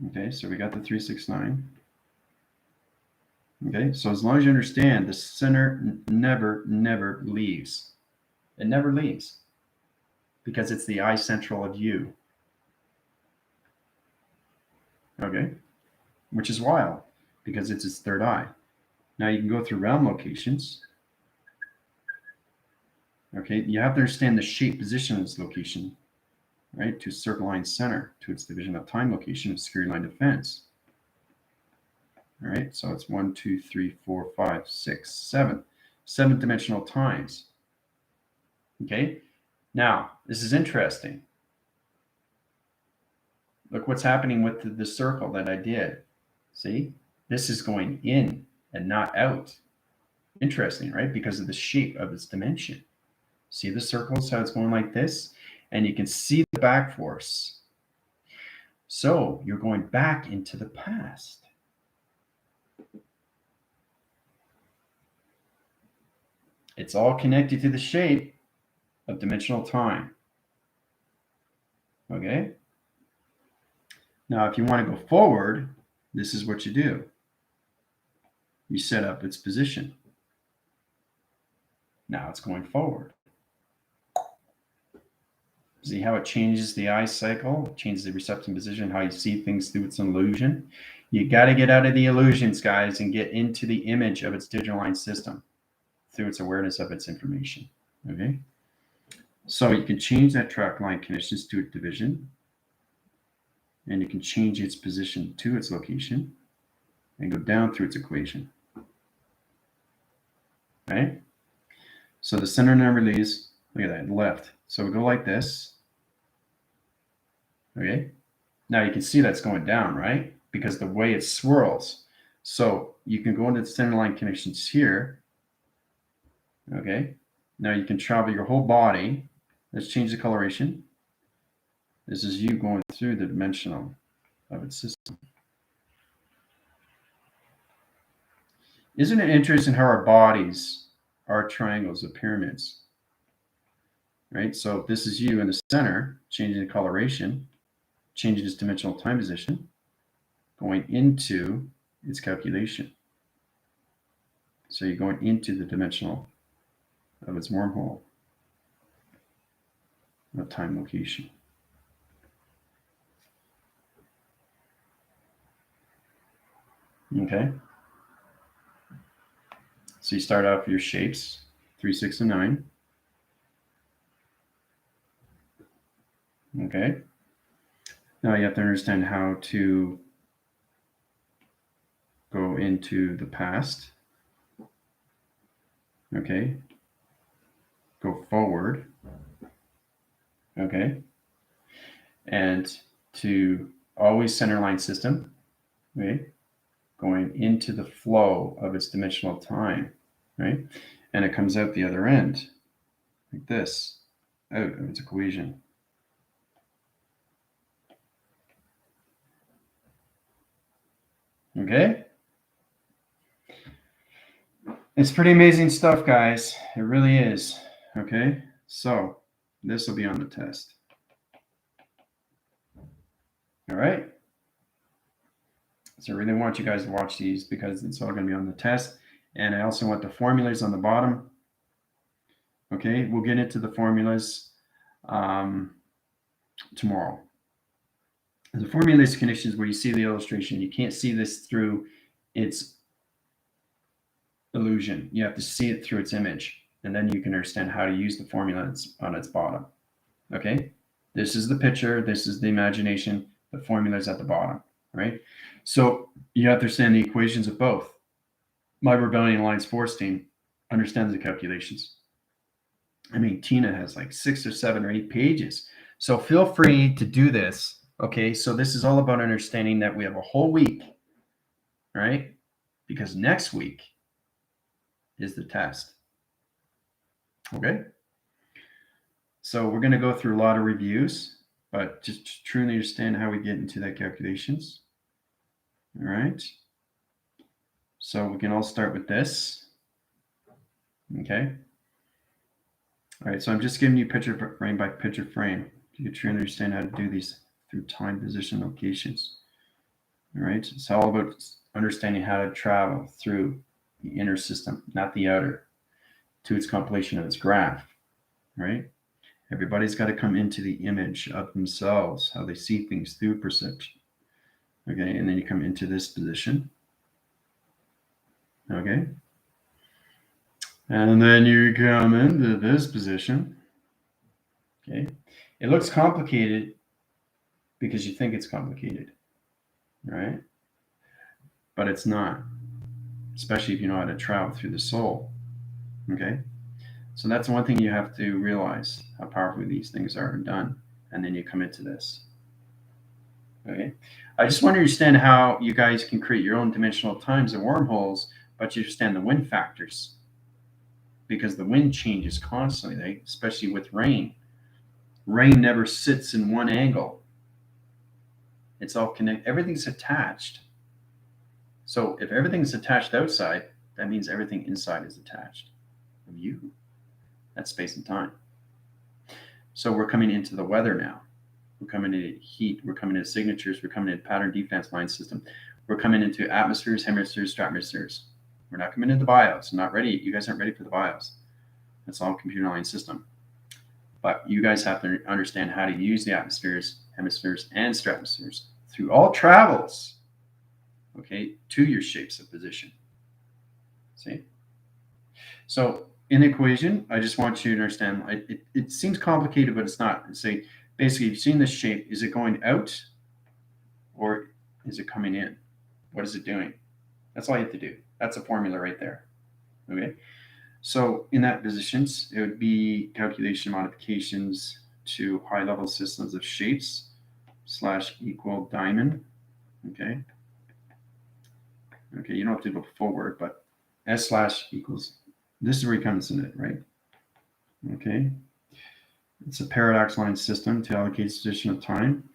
A: Okay, so we got the 369. Okay, so as long as you understand, the center never leaves. It never leaves because it's the eye central of you. Okay, which is wild because it's its third eye. Now you can go through realm locations. Okay, you have to understand the shape position of its location, right? To circle line center, to its division of time location of security line defense. All right, so it's 1, 2, 3, 4, 5, 6, 7. 7-dimensional times. Okay, now this is interesting. Look what's happening with the circle that I did. See, this is going in and not out. Interesting, right? Because of the shape of its dimension. See the circles, how it's going like this? And you can see the back force. So you're going back into the past. It's all connected to the shape of dimensional time. Okay? Now, if you want to go forward, this is what you do. You set up its position. Now it's going forward. See how it changes the eye cycle, changes the reception position, how you see things through its illusion. You got to get out of the illusions, guys, and get into the image of its digital line system through its awareness of its information. Okay? So you can change that track line conditions to its division, and you can change its position to its location and go down through its equation. Right? So the center never leaves. Look at that, left. So we go like this. Okay. Now you can see that's going down, right? Because the way it swirls. So you can go into the center line connections here. Okay. Now you can travel your whole body. Let's change the coloration. This is you going through the dimensional of its system. Isn't it interesting how our bodies are triangles of pyramids? Right? So this is you in the center, changing the coloration, changing its dimensional time position, going into its calculation. So you're going into the dimensional of its wormhole of time location. Okay. So you start off your shapes, 3, 6, and 9. Okay. Now you have to understand how to go into the past. Okay. Go forward. Okay. And to always center line system. Okay. Going into the flow of its dimensional time. Right. And it comes out the other end like this, out of its equation. Okay. It's pretty amazing stuff, guys. It really is. Okay. So this will be on the test. All right. So I really want you guys to watch these because it's all going to be on the test. And I also want the formulas on the bottom. Okay. We'll get into the formulas tomorrow. The formulas conditions where you see the illustration, you can't see this through its illusion. You have to see it through its image, and then you can understand how to use the formula on its bottom. Okay, this is the picture, this is the imagination, the formula is at the bottom, right? So you have to understand the equations of both. My Rebellion Alliance Force team understands the calculations. I mean, Tina has like 6 or 7 or 8 pages. So feel free to do this. Okay, so this is all about understanding that we have a whole week, right? Because next week is the test. Okay. So we're going to go through a lot of reviews, but just to truly understand how we get into that calculations. All right. So we can all start with this. Okay. All right, so I'm just giving you picture frame by picture frame. You can understand how to do these through time, position, locations. All right, it's all about understanding how to travel through the inner system, not the outer, to its compilation of its graph. Right? Everybody's got to come into the image of themselves, how they see things through perception. Okay, and then you come into this position. Okay. And then you come into this position. Okay. It looks complicated because you think it's complicated, right? But it's not, especially if you know how to travel through the soul. Okay. So that's one thing you have to realize, how powerful these things are done. And then you come into this. Okay. I just want to understand how you guys can create your own dimensional times and wormholes, but you understand the wind factors. Because the wind changes constantly, right? Especially with rain. Rain never sits in one angle. It's all connected. Everything's attached. So if everything's attached outside, that means everything inside is attached of you. That's space and time. So we're coming into the weather now. We're coming into heat. We're coming into signatures. We're coming into pattern defense line system. We're coming into atmospheres, hemispheres, stratospheres. We're not coming into bios. I'm not ready. You guys aren't ready for the bios. That's all computer line system. But you guys have to understand how to use the atmospheres, hemispheres, and stratospheres through all travels, okay, to your shapes of position. See? So in the equation, I just want you to understand, it seems complicated, but it's not. Say, basically, if you've seen this shape, is it going out or is it coming in? What is it doing? That's all you have to do. That's a formula right there. Okay. So in that positions, it would be calculation modifications to high-level systems of shapes / equal diamond. Okay. Okay, you don't have to go forward, but S / equals. This is where he comes in it, right? Okay. It's a paradox line system to allocate position of time.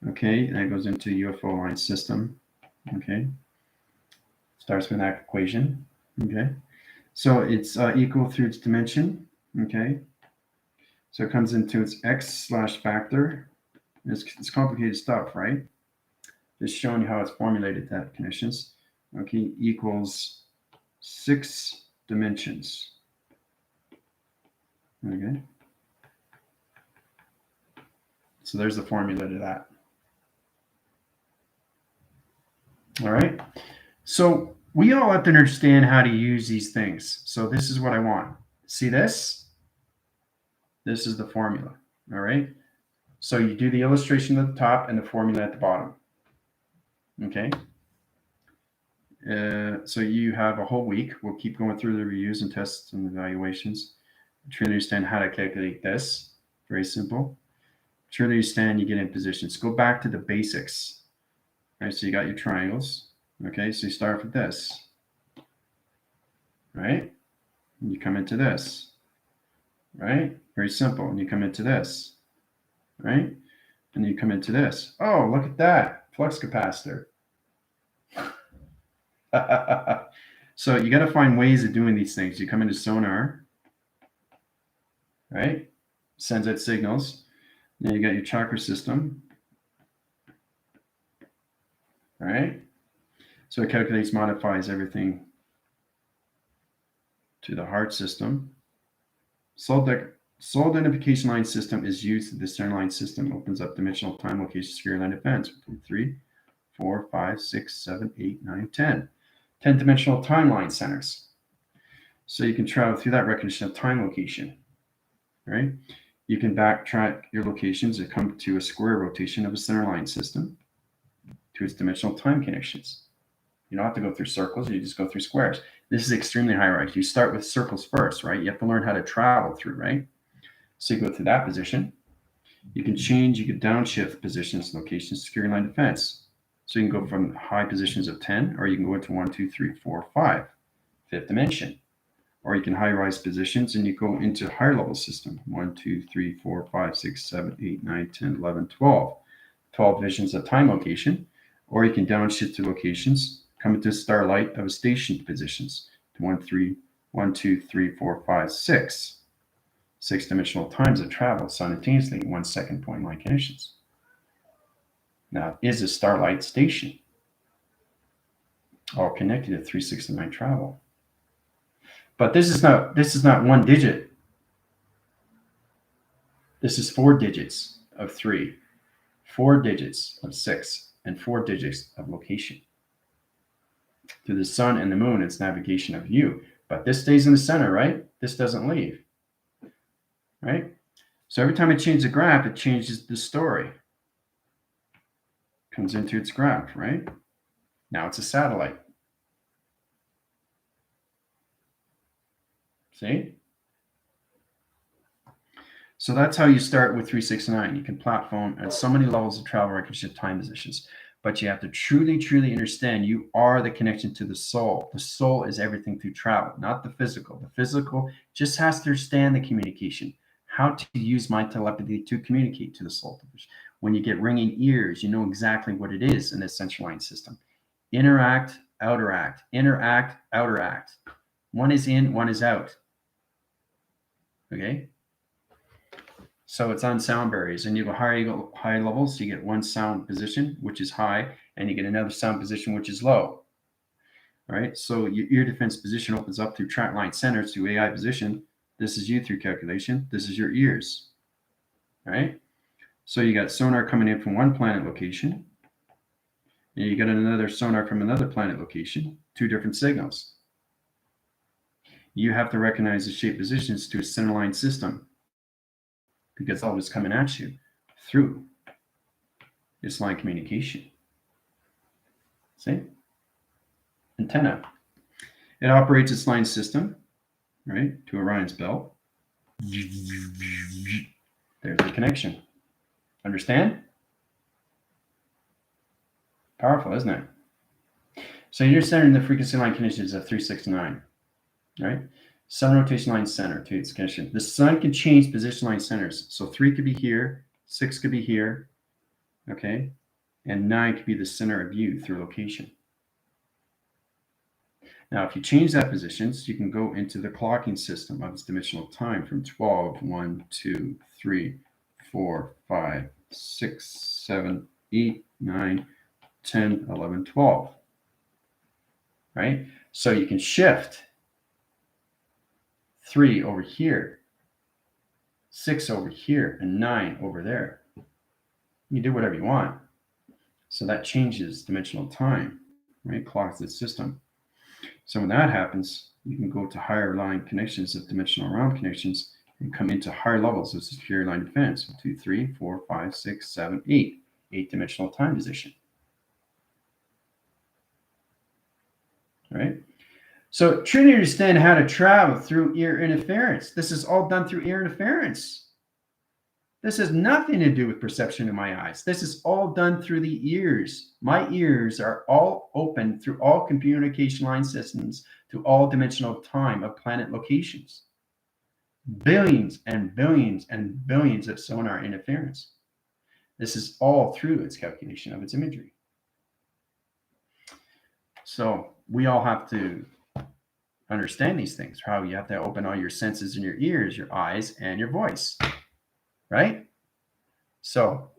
A: Okay, and it goes into UFO line system. Okay. Starts with that equation. Okay. So it's equal through its dimension. Okay. So it comes into its x / factor. It's complicated stuff, right? Just showing you how it's formulated, that conditions. Okay, equals 6 dimensions. Okay. So there's the formula to that. All right. So we all have to understand how to use these things. So this is what I want. See this? This is the formula. All right. So you do the illustration at the top and the formula at the bottom. Okay. So you have a whole week. We'll keep going through the reviews and tests and evaluations. Try to understand how to calculate this. Very simple. Try to understand, you get in positions. Go back to the basics. All right, so you got your triangles. Okay, so you start with this. Right? And you come into this. Right? Very simple. And you come into this. Right? And you come into this. Oh, look at that. Flux capacitor. So you got to find ways of doing these things. You come into sonar, right? Sends out signals. Then you got your chakra system, right? So it calculates, modifies everything to the heart system. Soul identification line system is used. The discern line system opens up dimensional time, location, sphere line events. 3, 4, 5, 6, 7, 8, 9, 10. 10-dimensional timeline centers. So you can travel through that recognition of time location, right? You can backtrack your locations and come to a square rotation of a center line system to its dimensional time connections. You don't have to go through circles, you just go through squares. This is extremely hierarchical. You start with circles first, right? You have to learn how to travel through, right? So you go through that position. You can change, you can downshift positions, locations, security line defense. So you can go from high positions of 10, or you can go into 1, 2, 3, 4, 5, fifth dimension. Or you can high rise positions and you go into higher level system. 1, 2, 3, 4, 5, 6, 7, 8, 9, 10, 11, 12. 12 visions of time location. Or you can downshift to locations coming to starlight of a station positions to 1, 3, 1, 2, 3, 4, 5, 6. 6-dimensional times of travel simultaneously in 1 second point line conditions. Now, it is a starlight station, all connected to 369 travel. But this is not one digit. This is 4 digits of 3, 4 digits of 6, and 4 digits of location. Through the sun and the moon, it's navigation of you. But this stays in the center, right? This doesn't leave, right? So every time I change the graph, it changes the story. Comes into its graph, right? Now it's a satellite. See? So that's how you start with 369. You can platform at so many levels of travel recognition time positions, but you have to truly, truly understand you are the connection to the soul. The soul is everything through travel, not the physical. The physical just has to understand the communication, how to use my telepathy to communicate to the soul. When you get ringing ears, you know exactly what it is in this central line system. Interact, outeract, interact, outeract. One is in, one is out. Okay? So it's on sound barriers, and you go high levels, you get one sound position, which is high, and you get another sound position, which is low. All right. So your ear defense position opens up through track line centers to AI position. This is you through calculation. This is your ears. All right. So you got sonar coming in from one planet location, and you got another sonar from another planet location, 2 different signals. You have to recognize the shape positions to a center line system, because all is coming at you through this line communication. See? Antenna. It operates its line system, right, to Orion's belt. There's the connection. Understand? Powerful, isn't it? So you're centering the frequency line conditions of 369, right? Sun rotation line center to its connection. The sun can change position line centers. So 3 could be here, 6 could be here, okay? And 9 could be the center of you through location. Now, if you change that positions, you can go into the clocking system of its dimensional time from 12, 1, 2, 3, 4, 5, 6, 7, 8, 9, 10, 11, 12. Right? So you can shift 3 over here, 6 over here, and 9 over there. You do whatever you want. So that changes dimensional time, right? Clocks the system. So when that happens, you can go to higher line connections of dimensional round connections and come into higher levels of secure line defense. 2, 3, 4, 5, 6, 7, 8. 8-dimensional time position. All right? So truly understand how to travel through ear interference. This is all done through ear interference. This has nothing to do with perception in my eyes. This is all done through the ears. My ears are all open through all communication line systems to all dimensional time of planet locations. Billions and billions and billions of sonar interference. This is all through its calculation of its imagery. So we all have to understand these things, how you have to open all your senses in your ears, your eyes, and your voice. Right? So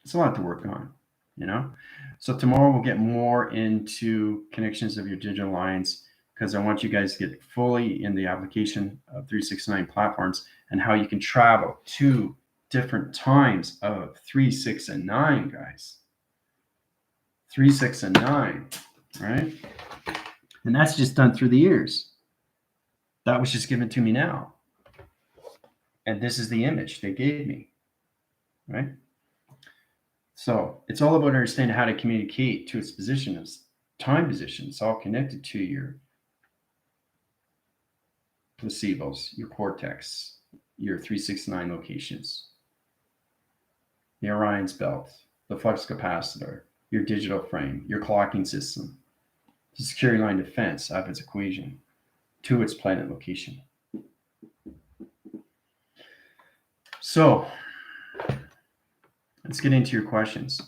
A: it's a lot to work on, you know? So tomorrow we'll get more into connections of your digital lines, because I want you guys to get fully in the application of 369 platforms and how you can travel to different times of 3, 6, and 9, guys. 3, 6, and 9, right? And that's just done through the ears. That was just given to me now. And this is the image they gave me, right? So it's all about understanding how to communicate to its position as time position. It's all connected to your placebos, your cortex, your 369 locations, the Orion's belt, the flux capacitor, your digital frame, your clocking system, the security line defense of its equation to its planet location. So let's get into your questions.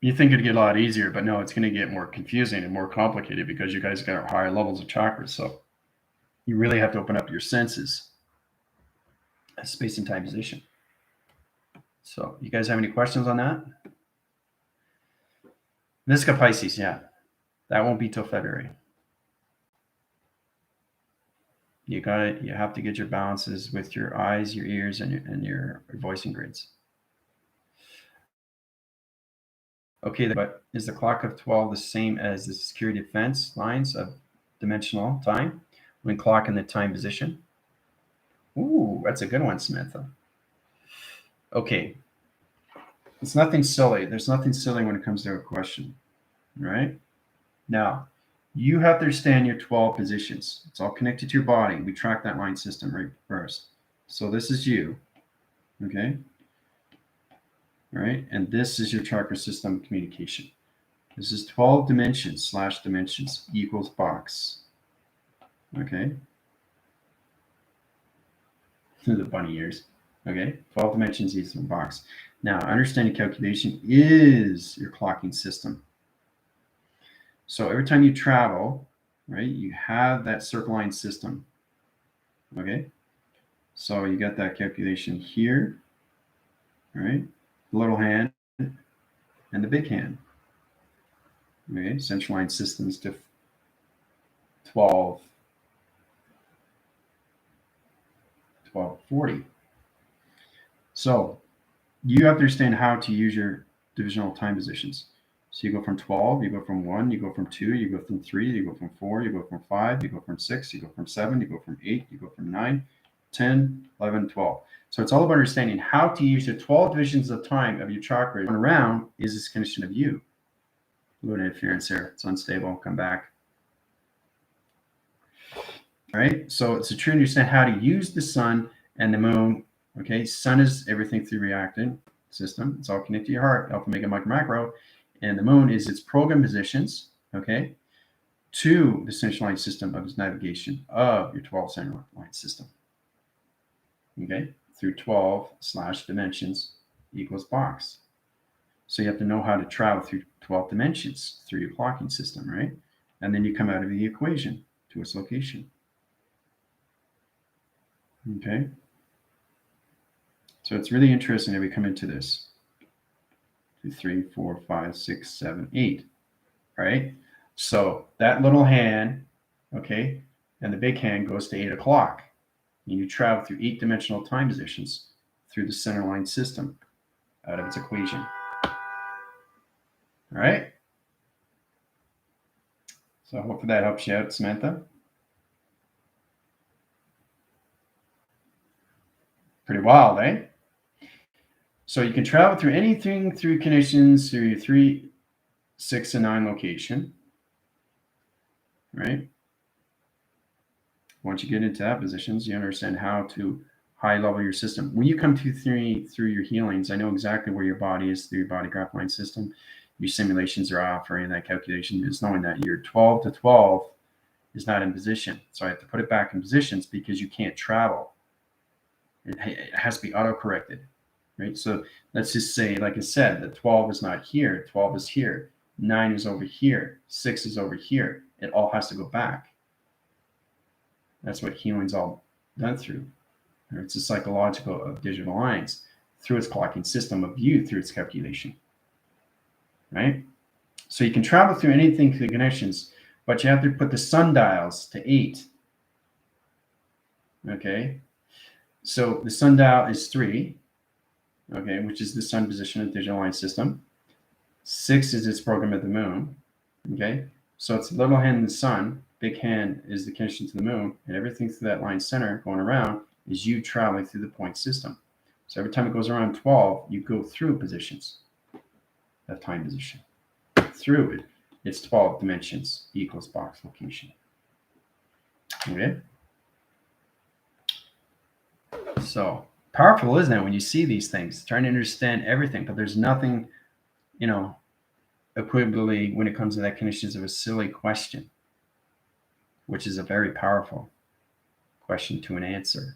A: You think it'd get a lot easier, but no, it's going to get more confusing and more complicated because you guys got higher levels of chakras. So you really have to open up your senses as space and time position. So you guys have any questions on that? Visca Pisces, yeah. That won't be till February. You got it. You have to get your balances with your eyes, your ears, and your voicing grids. Okay, but is the clock of 12 the same as the security defense lines of dimensional time when clock in the time position? Ooh, that's a good one, Samantha. Okay. It's nothing silly. There's nothing silly when it comes to a question, right? Now, you have to understand your 12 positions. It's all connected to your body. We track that line system right first. So this is you, okay? All right, and this is your chakra system communication. This is 12 dimensions / dimensions equals box, okay? The bunny ears, okay? 12 dimensions equals box. Now, understanding calculation is your clocking system. So every time you travel, right, you have that circle line system, okay? So you got that calculation here, right? The little hand and the big hand, okay? Central line systems to 1240. So you have to understand how to use your divisional time positions. So you go from 12, you go from 1, you go from 2, you go from 3, you go from 4, you go from 5, you go from 6, you go from 7, you go from 8, you go from 9, 10, 11, 12. So it's all about understanding how to use the 12 divisions of time of your chakra. Around is this condition of you. Fluid interference here. It's unstable. Come back. All right. So it's a true understand how to use the sun and the moon. Okay. Sun is everything through reactant system. It's all connected to your heart, alpha, omega, micro, macro. And the moon is its program positions. Okay. To the central line system of its navigation of your 12 central line system. Okay. Through 12 / dimensions equals box. So you have to know how to travel through 12 dimensions through your clocking system, right? And then you come out of the equation to its location. Okay. So it's really interesting that we come into this. 2, 3, 4, 5, 6, 7, 8. Right? So that little hand, okay, and the big hand goes to 8 o'clock. And you travel through 8-dimensional time positions through the center line system out of its equation. All right? So hopefully that helps you out, Samantha. Pretty wild, eh? So you can travel through anything through conditions through your 3, 6, and 9 location, right? Once you get into that positions, you understand how to high level your system. When you come to through your healings, I know exactly where your body is through your body graph line system. Your simulations are offering that calculation is knowing that your 12 to 12 is not in position. So I have to put it back in positions because you can't travel. It has to be auto-corrected, right? So let's just say, like I said, the 12 is not here, 12 is here, 9 is over here, 6 is over here. It all has to go back. That's what healing's all done through. It's a psychological of digital lines through its clocking system of you through its calculation, right? So you can travel through anything through the connections, but you have to put the sundials to 8. Okay. So the sundial is 3, okay, which is the sun position of the digital line system. 6 is its program of the moon, okay? So it's little hand in the sun, big hand is the connection to the moon, and everything through that line center going around is you traveling through the point system. So every time it goes around 12, you go through positions of time position. Through it, it's 12 dimensions equals box location. Okay? So powerful, isn't it, when you see these things, trying to understand everything, but there's nothing, equivalently when it comes to that conditions of a silly question, which is a very powerful question to an answer,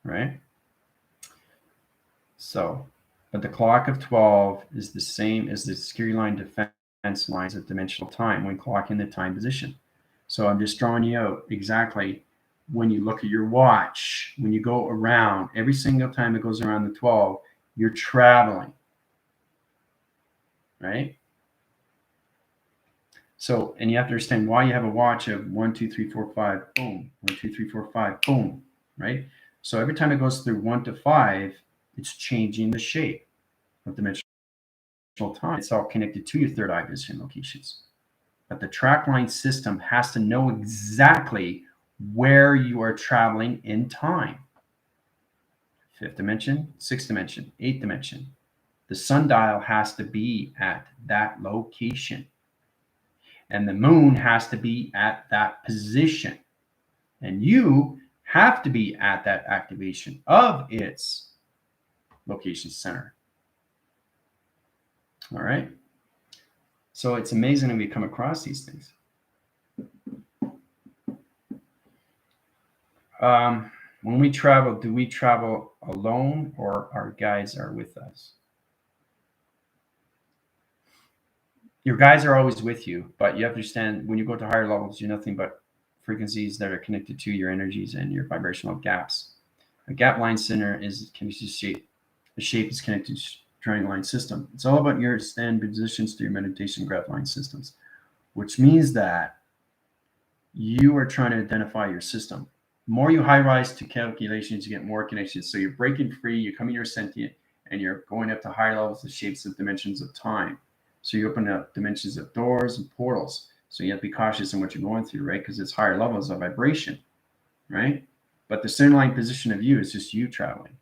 A: right? So But the clock of 12 is the same as the security line defense lines of dimensional time when clocking the time position. So I'm just drawing you out exactly when you look at your watch, when you go around, every single time it goes around the 12, you're traveling, right? So, and you have to understand why you have a watch of 1, 2, 3, 4, 5, boom, 1, 2, 3, 4, 5, boom, right? So every time it goes through 1 to 5, it's changing the shape of dimensional time. It's all connected to your third eye position locations. But the track line system has to know exactly where you are traveling in time. Fifth dimension, sixth dimension, eighth dimension. The sundial has to be at that location. And the moon has to be at that position. And you have to be at that activation of its location center. All right. So it's amazing that we come across these things. When we travel, do we travel alone or our guides are with us? Your guides are always with you, but you have to understand when you go to higher levels, you're nothing but frequencies that are connected to your energies and your vibrational gaps. A gap line center is connected to shape. The shape is connected to triangle line system. It's all about your stand positions to your meditation graph line systems, which means that you are trying to identify your system. The more you high rise to calculations, you get more connections. So you're breaking free, you're coming your sentient, and you're going up to higher levels of shapes of dimensions of time. So you open up dimensions of doors and portals. So you have to be cautious in what you're going through, right? Because it's higher levels of vibration, right? But the center line position of you is just you traveling.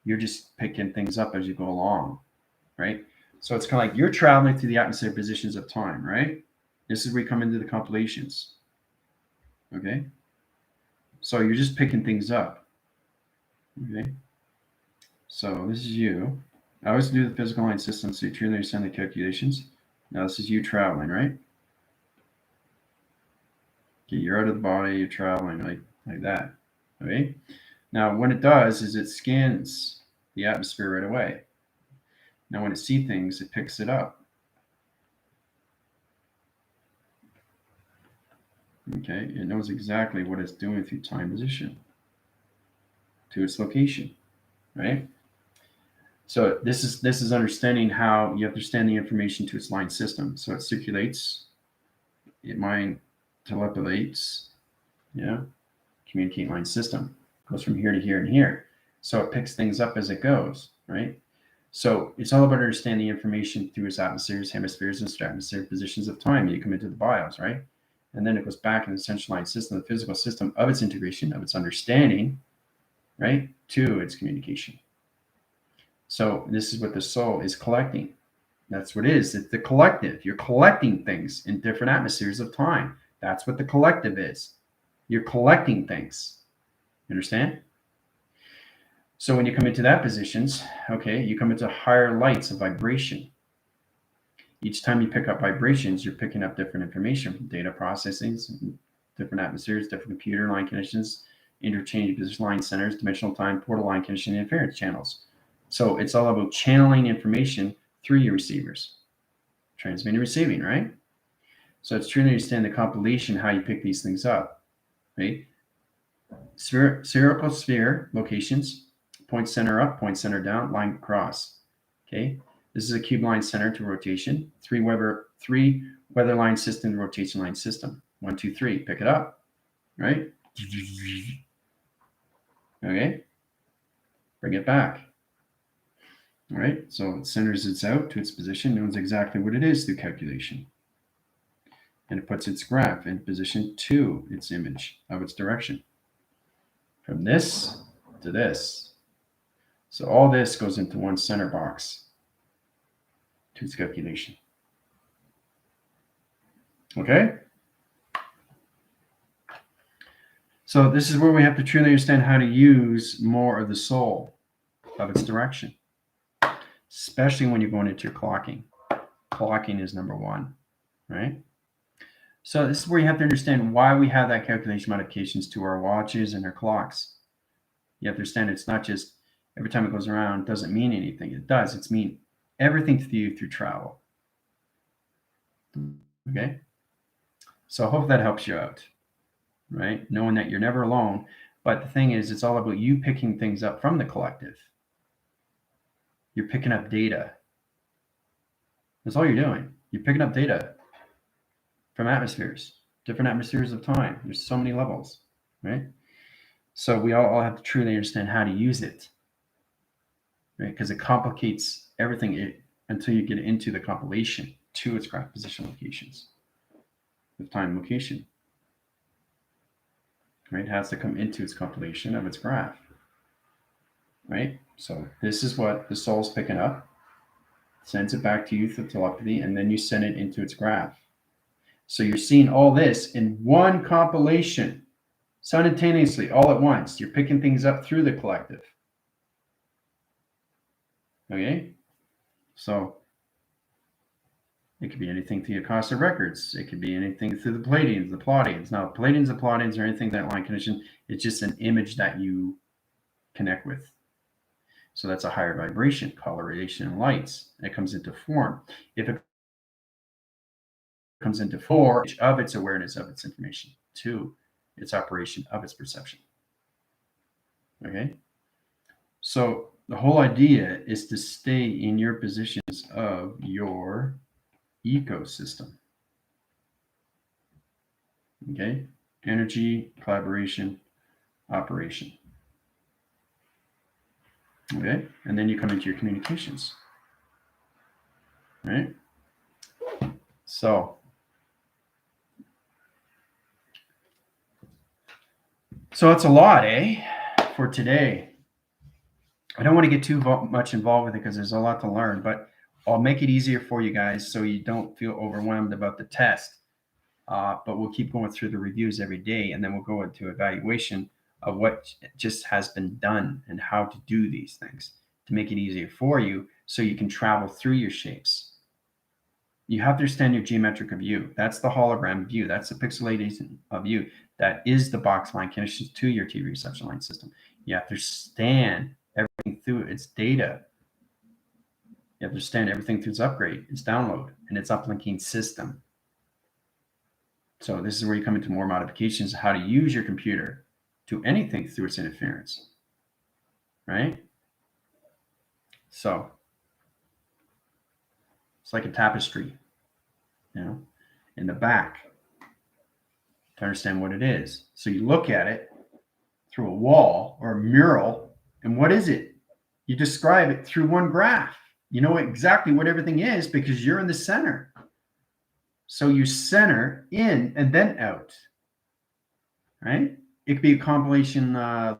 A: You're just picking things up as you go along, right? So it's kind of like you're traveling through the atmospheric positions of time, right? This is where we come into the compilations, okay? So you're just picking things up, okay? So this is you. I always do the physical line system so you truly understand the calculations. Now this is you traveling, right? Okay, you're out of the body, you're traveling like that, okay? Now what it does is it scans the atmosphere right away. Now when it sees things, it picks it up. Okay, it knows exactly what it's doing through time position to its location, right? So this is understanding how you understand the information to its line system. So it circulates, it mind telepathates, yeah, communicate line system. Goes from here to here and here. So it picks things up as it goes, right? So it's all about understanding information through its atmospheres, hemispheres, and stratosphere positions of time. You come into the bios, right? And then it goes back in the central line system, the physical system of its integration, of its understanding, right, to its communication. So this is what the soul is collecting. That's what it is. It's the collective. You're collecting things in different atmospheres of time. That's what the collective is. You're collecting things. You understand? So when you come into that positions, okay, you come into higher lights of vibration. Each time you pick up vibrations, you're picking up different information from data processing, different atmospheres, different computer line conditions, interchange position line centers, dimensional time, portal line conditioning, and inference channels. So it's all about channeling information through your receivers, transmitting and receiving, right? So it's truly understand the compilation, how you pick these things up, right? Spherical sphere locations, point center up, point center down, line across, okay? This is a cube line center to rotation, three weather line system, rotation line system. 1, 2, 3, pick it up, right? Okay, bring it back. All right, so it centers it out to its position, knows exactly what it is through calculation. And it puts its graph in position to its image of its direction. From this to this. So all this goes into one center box to its calculation. Okay? So this is where we have to truly understand how to use more of the soul of its direction, especially when you're going into your clocking. Clocking is number one, right? So this is where you have to understand why we have that calculation modifications to our watches and our clocks. You have to understand it's not just every time it goes around doesn't mean anything. It does. It's mean everything to you through travel. Okay? So I hope that helps you out, right? Knowing that you're never alone. But the thing is, it's all about you picking things up from the collective. You're picking up data. That's all you're doing. You're picking up data from atmospheres, different atmospheres of time. There's so many levels, right? So we all have to truly understand how to use it, right? Because it complicates everything until you get into the compilation to its graph position locations with time location, right? It has to come into its compilation of its graph, right? So this is what the soul's picking up, sends it back to you through telepathy, and then you send it into its graph. So you're seeing all this in one compilation simultaneously, all at once. You're picking things up through the collective. Okay? So it could be anything through the Akasha records. It could be anything through the Pleiadians, the Pleiadians. Now, Pleiadians, the Pleiadians, or anything that line condition, it's just an image that you connect with. So that's a higher vibration, coloration and lights. It comes into form. If it comes into form of its awareness of its information, to its operation of its perception. Okay? So the whole idea is to stay in your positions of your ecosystem. Okay? Energy, collaboration, operation. Okay? And then you come into your communications. Right? So that's a lot, for today. I don't want to get too much involved with it because there's a lot to learn, but I'll make it easier for you guys so you don't feel overwhelmed about the test. But we'll keep going through the reviews every day, and then we'll go into evaluation of what just has been done and how to do these things to make it easier for you so you can travel through your shapes. You have to understand your geometric view. That's the hologram view. That's the pixelation of you. That is the box line connections to your TV reception line system. You have to understand everything through its data. You have to understand everything through its upgrade, its download, and its uplinking system. So this is where you come into more modifications of how to use your computer to anything through its interference, right? So it's like a tapestry, in the back to understand what it is. So you look at it through a wall or a mural, and what is it? You describe it through one graph. You know exactly what everything is because you're in the center. So you center in and then out, right? It could be a compilation line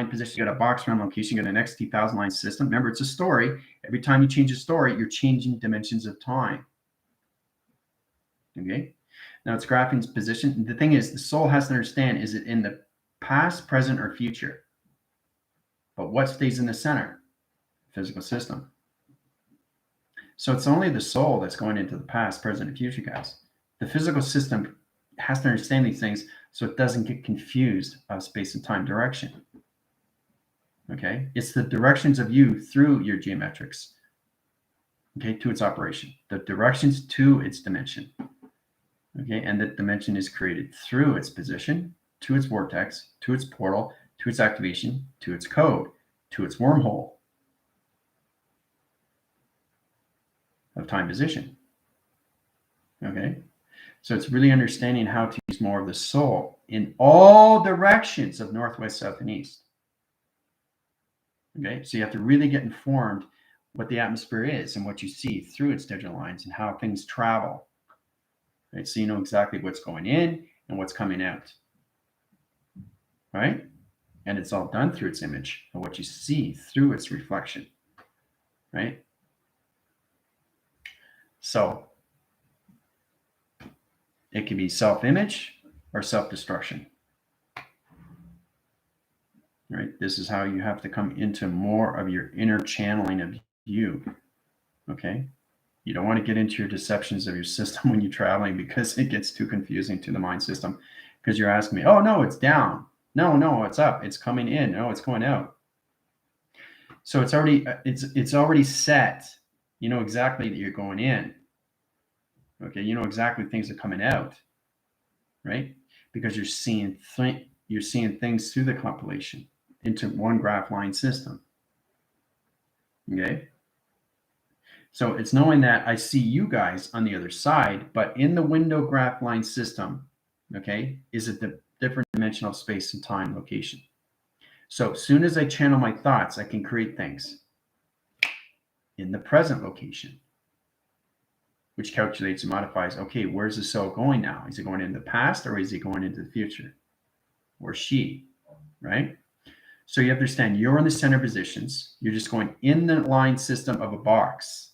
A: position. You got a box round location, you got an XT1000 line system. Remember, it's a story. Every time you change a story, you're changing dimensions of time. Okay? Now it's graphing's position. The thing is, the soul has to understand, is it in the past, present, or future? But what stays in the center? Physical system. So it's only the soul that's going into the past, present, and future, guys. The physical system has to understand these things so it doesn't get confused of space and time direction. Okay? It's the directions of you through your geometrics, okay, to its operation. The directions to its dimension. Okay? And that dimension is created through its position, to its vortex, to its portal, to its activation, to its code, to its wormhole of time position. Okay? So it's really understanding how to use more of the soul in all directions of northwest, south, and east. Okay? So you have to really get informed what the atmosphere is and what you see through its digital lines and how things travel. Right? So you know exactly what's going in and what's coming out. Right? And it's all done through its image and what you see through its reflection. Right? So it can be self-image or self-destruction. Right? This is how you have to come into more of your inner channeling of you. Okay? You don't want to get into your deceptions of your system when you're traveling because it gets too confusing to the mind system because you're asking me, oh, no, it's down. No, it's up. It's coming in. No, it's going out. So it's already set. You know exactly that you're going in. Okay, you know exactly things are coming out, right? Because you're seeing things through the compilation into one graph line system. Okay. So it's knowing that I see you guys on the other side, but in the window graph line system, okay, is a different dimensional space and time location. So as soon as I channel my thoughts, I can create things in the present location, which calculates and modifies, okay, where's the soul going now? Is it going into the past or is it going into the future? Or she, right? So you understand you're in the center positions. You're just going in the line system of a box.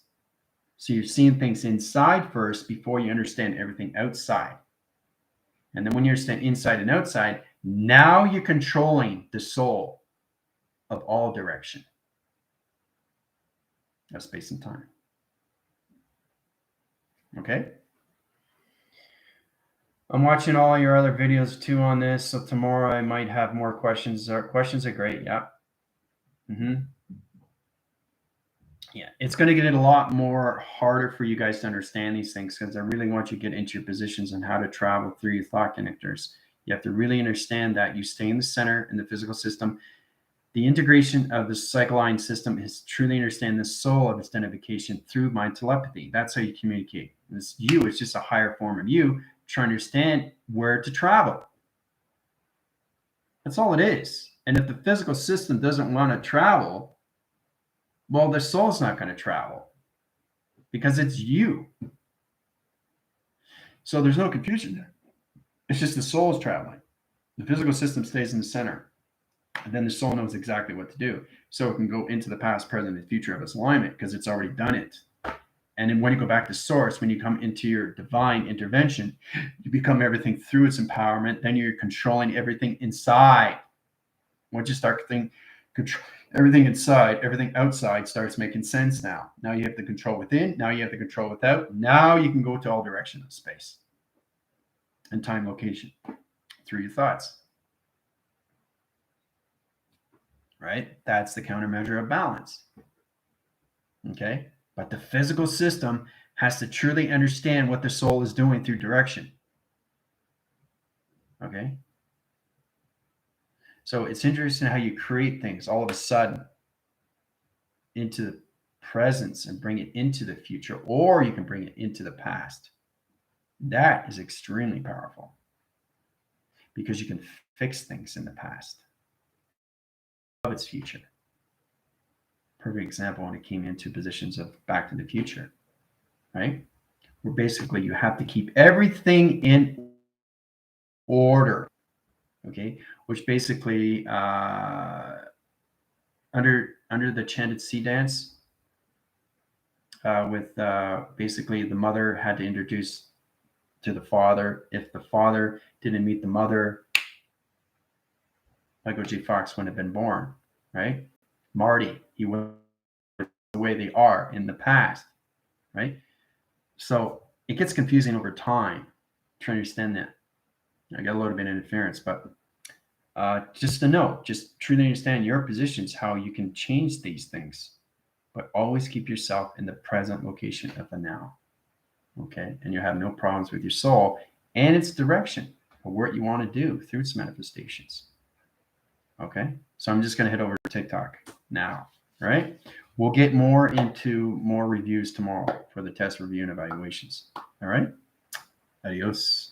A: So you're seeing things inside first before you understand everything outside. And then when you understand inside and outside, now you're controlling the soul of all direction of space and time. Okay? I'm watching all your other videos too on this. So tomorrow I might have more questions. Questions are great. Yeah. Yeah, it's going to get a lot more harder for you guys to understand these things because I really want you to get into your positions and how to travel through your thought connectors. You have to really understand that you stay in the center in the physical system. The integration of the cycle line system is truly understand the soul of its identification through mind telepathy. That's how you communicate. It's you. It's just a higher form of you trying to understand where to travel. That's all it is. And if the physical system doesn't want to travel, well, the soul's not going to travel because it's you. So there's no confusion there. It's just the soul is traveling. The physical system stays in the center. And then the soul knows exactly what to do. So it can go into the past, present, and future of its alignment because it's already done it. And then when you go back to source, when you come into your divine intervention, you become everything through its empowerment. Then you're controlling everything inside. Once you start control everything inside, everything outside starts making sense now. Now you have the control within. Now you have the control without. Now you can go to all directions of space and time location through your thoughts. Right? That's the countermeasure of balance. Okay? But the physical system has to truly understand what the soul is doing through direction. Okay? So it's interesting how you create things all of a sudden into the presence and bring it into the future, or you can bring it into the past. That is extremely powerful because you can fix things in the past of its future. Perfect example when it came into positions of Back to the Future, right? Where basically you have to keep everything in order, okay? Which basically under the chanted sea dance, with basically the mother had to introduce to the father. If the father didn't meet the mother, Michael J. Fox wouldn't have been born, right? Marty, he was the way they are in the past, right? So it gets confusing over time. Trying to understand that. I got a little bit of interference, but just to know, just truly understand your positions, how you can change these things, but always keep yourself in the present location of the now. Okay, and you have no problems with your soul and its direction of what you want to do through its manifestations. Okay, so I'm just going to head over to TikTok now. All right, we'll get more into more reviews tomorrow for the test review and evaluations. All right, adios.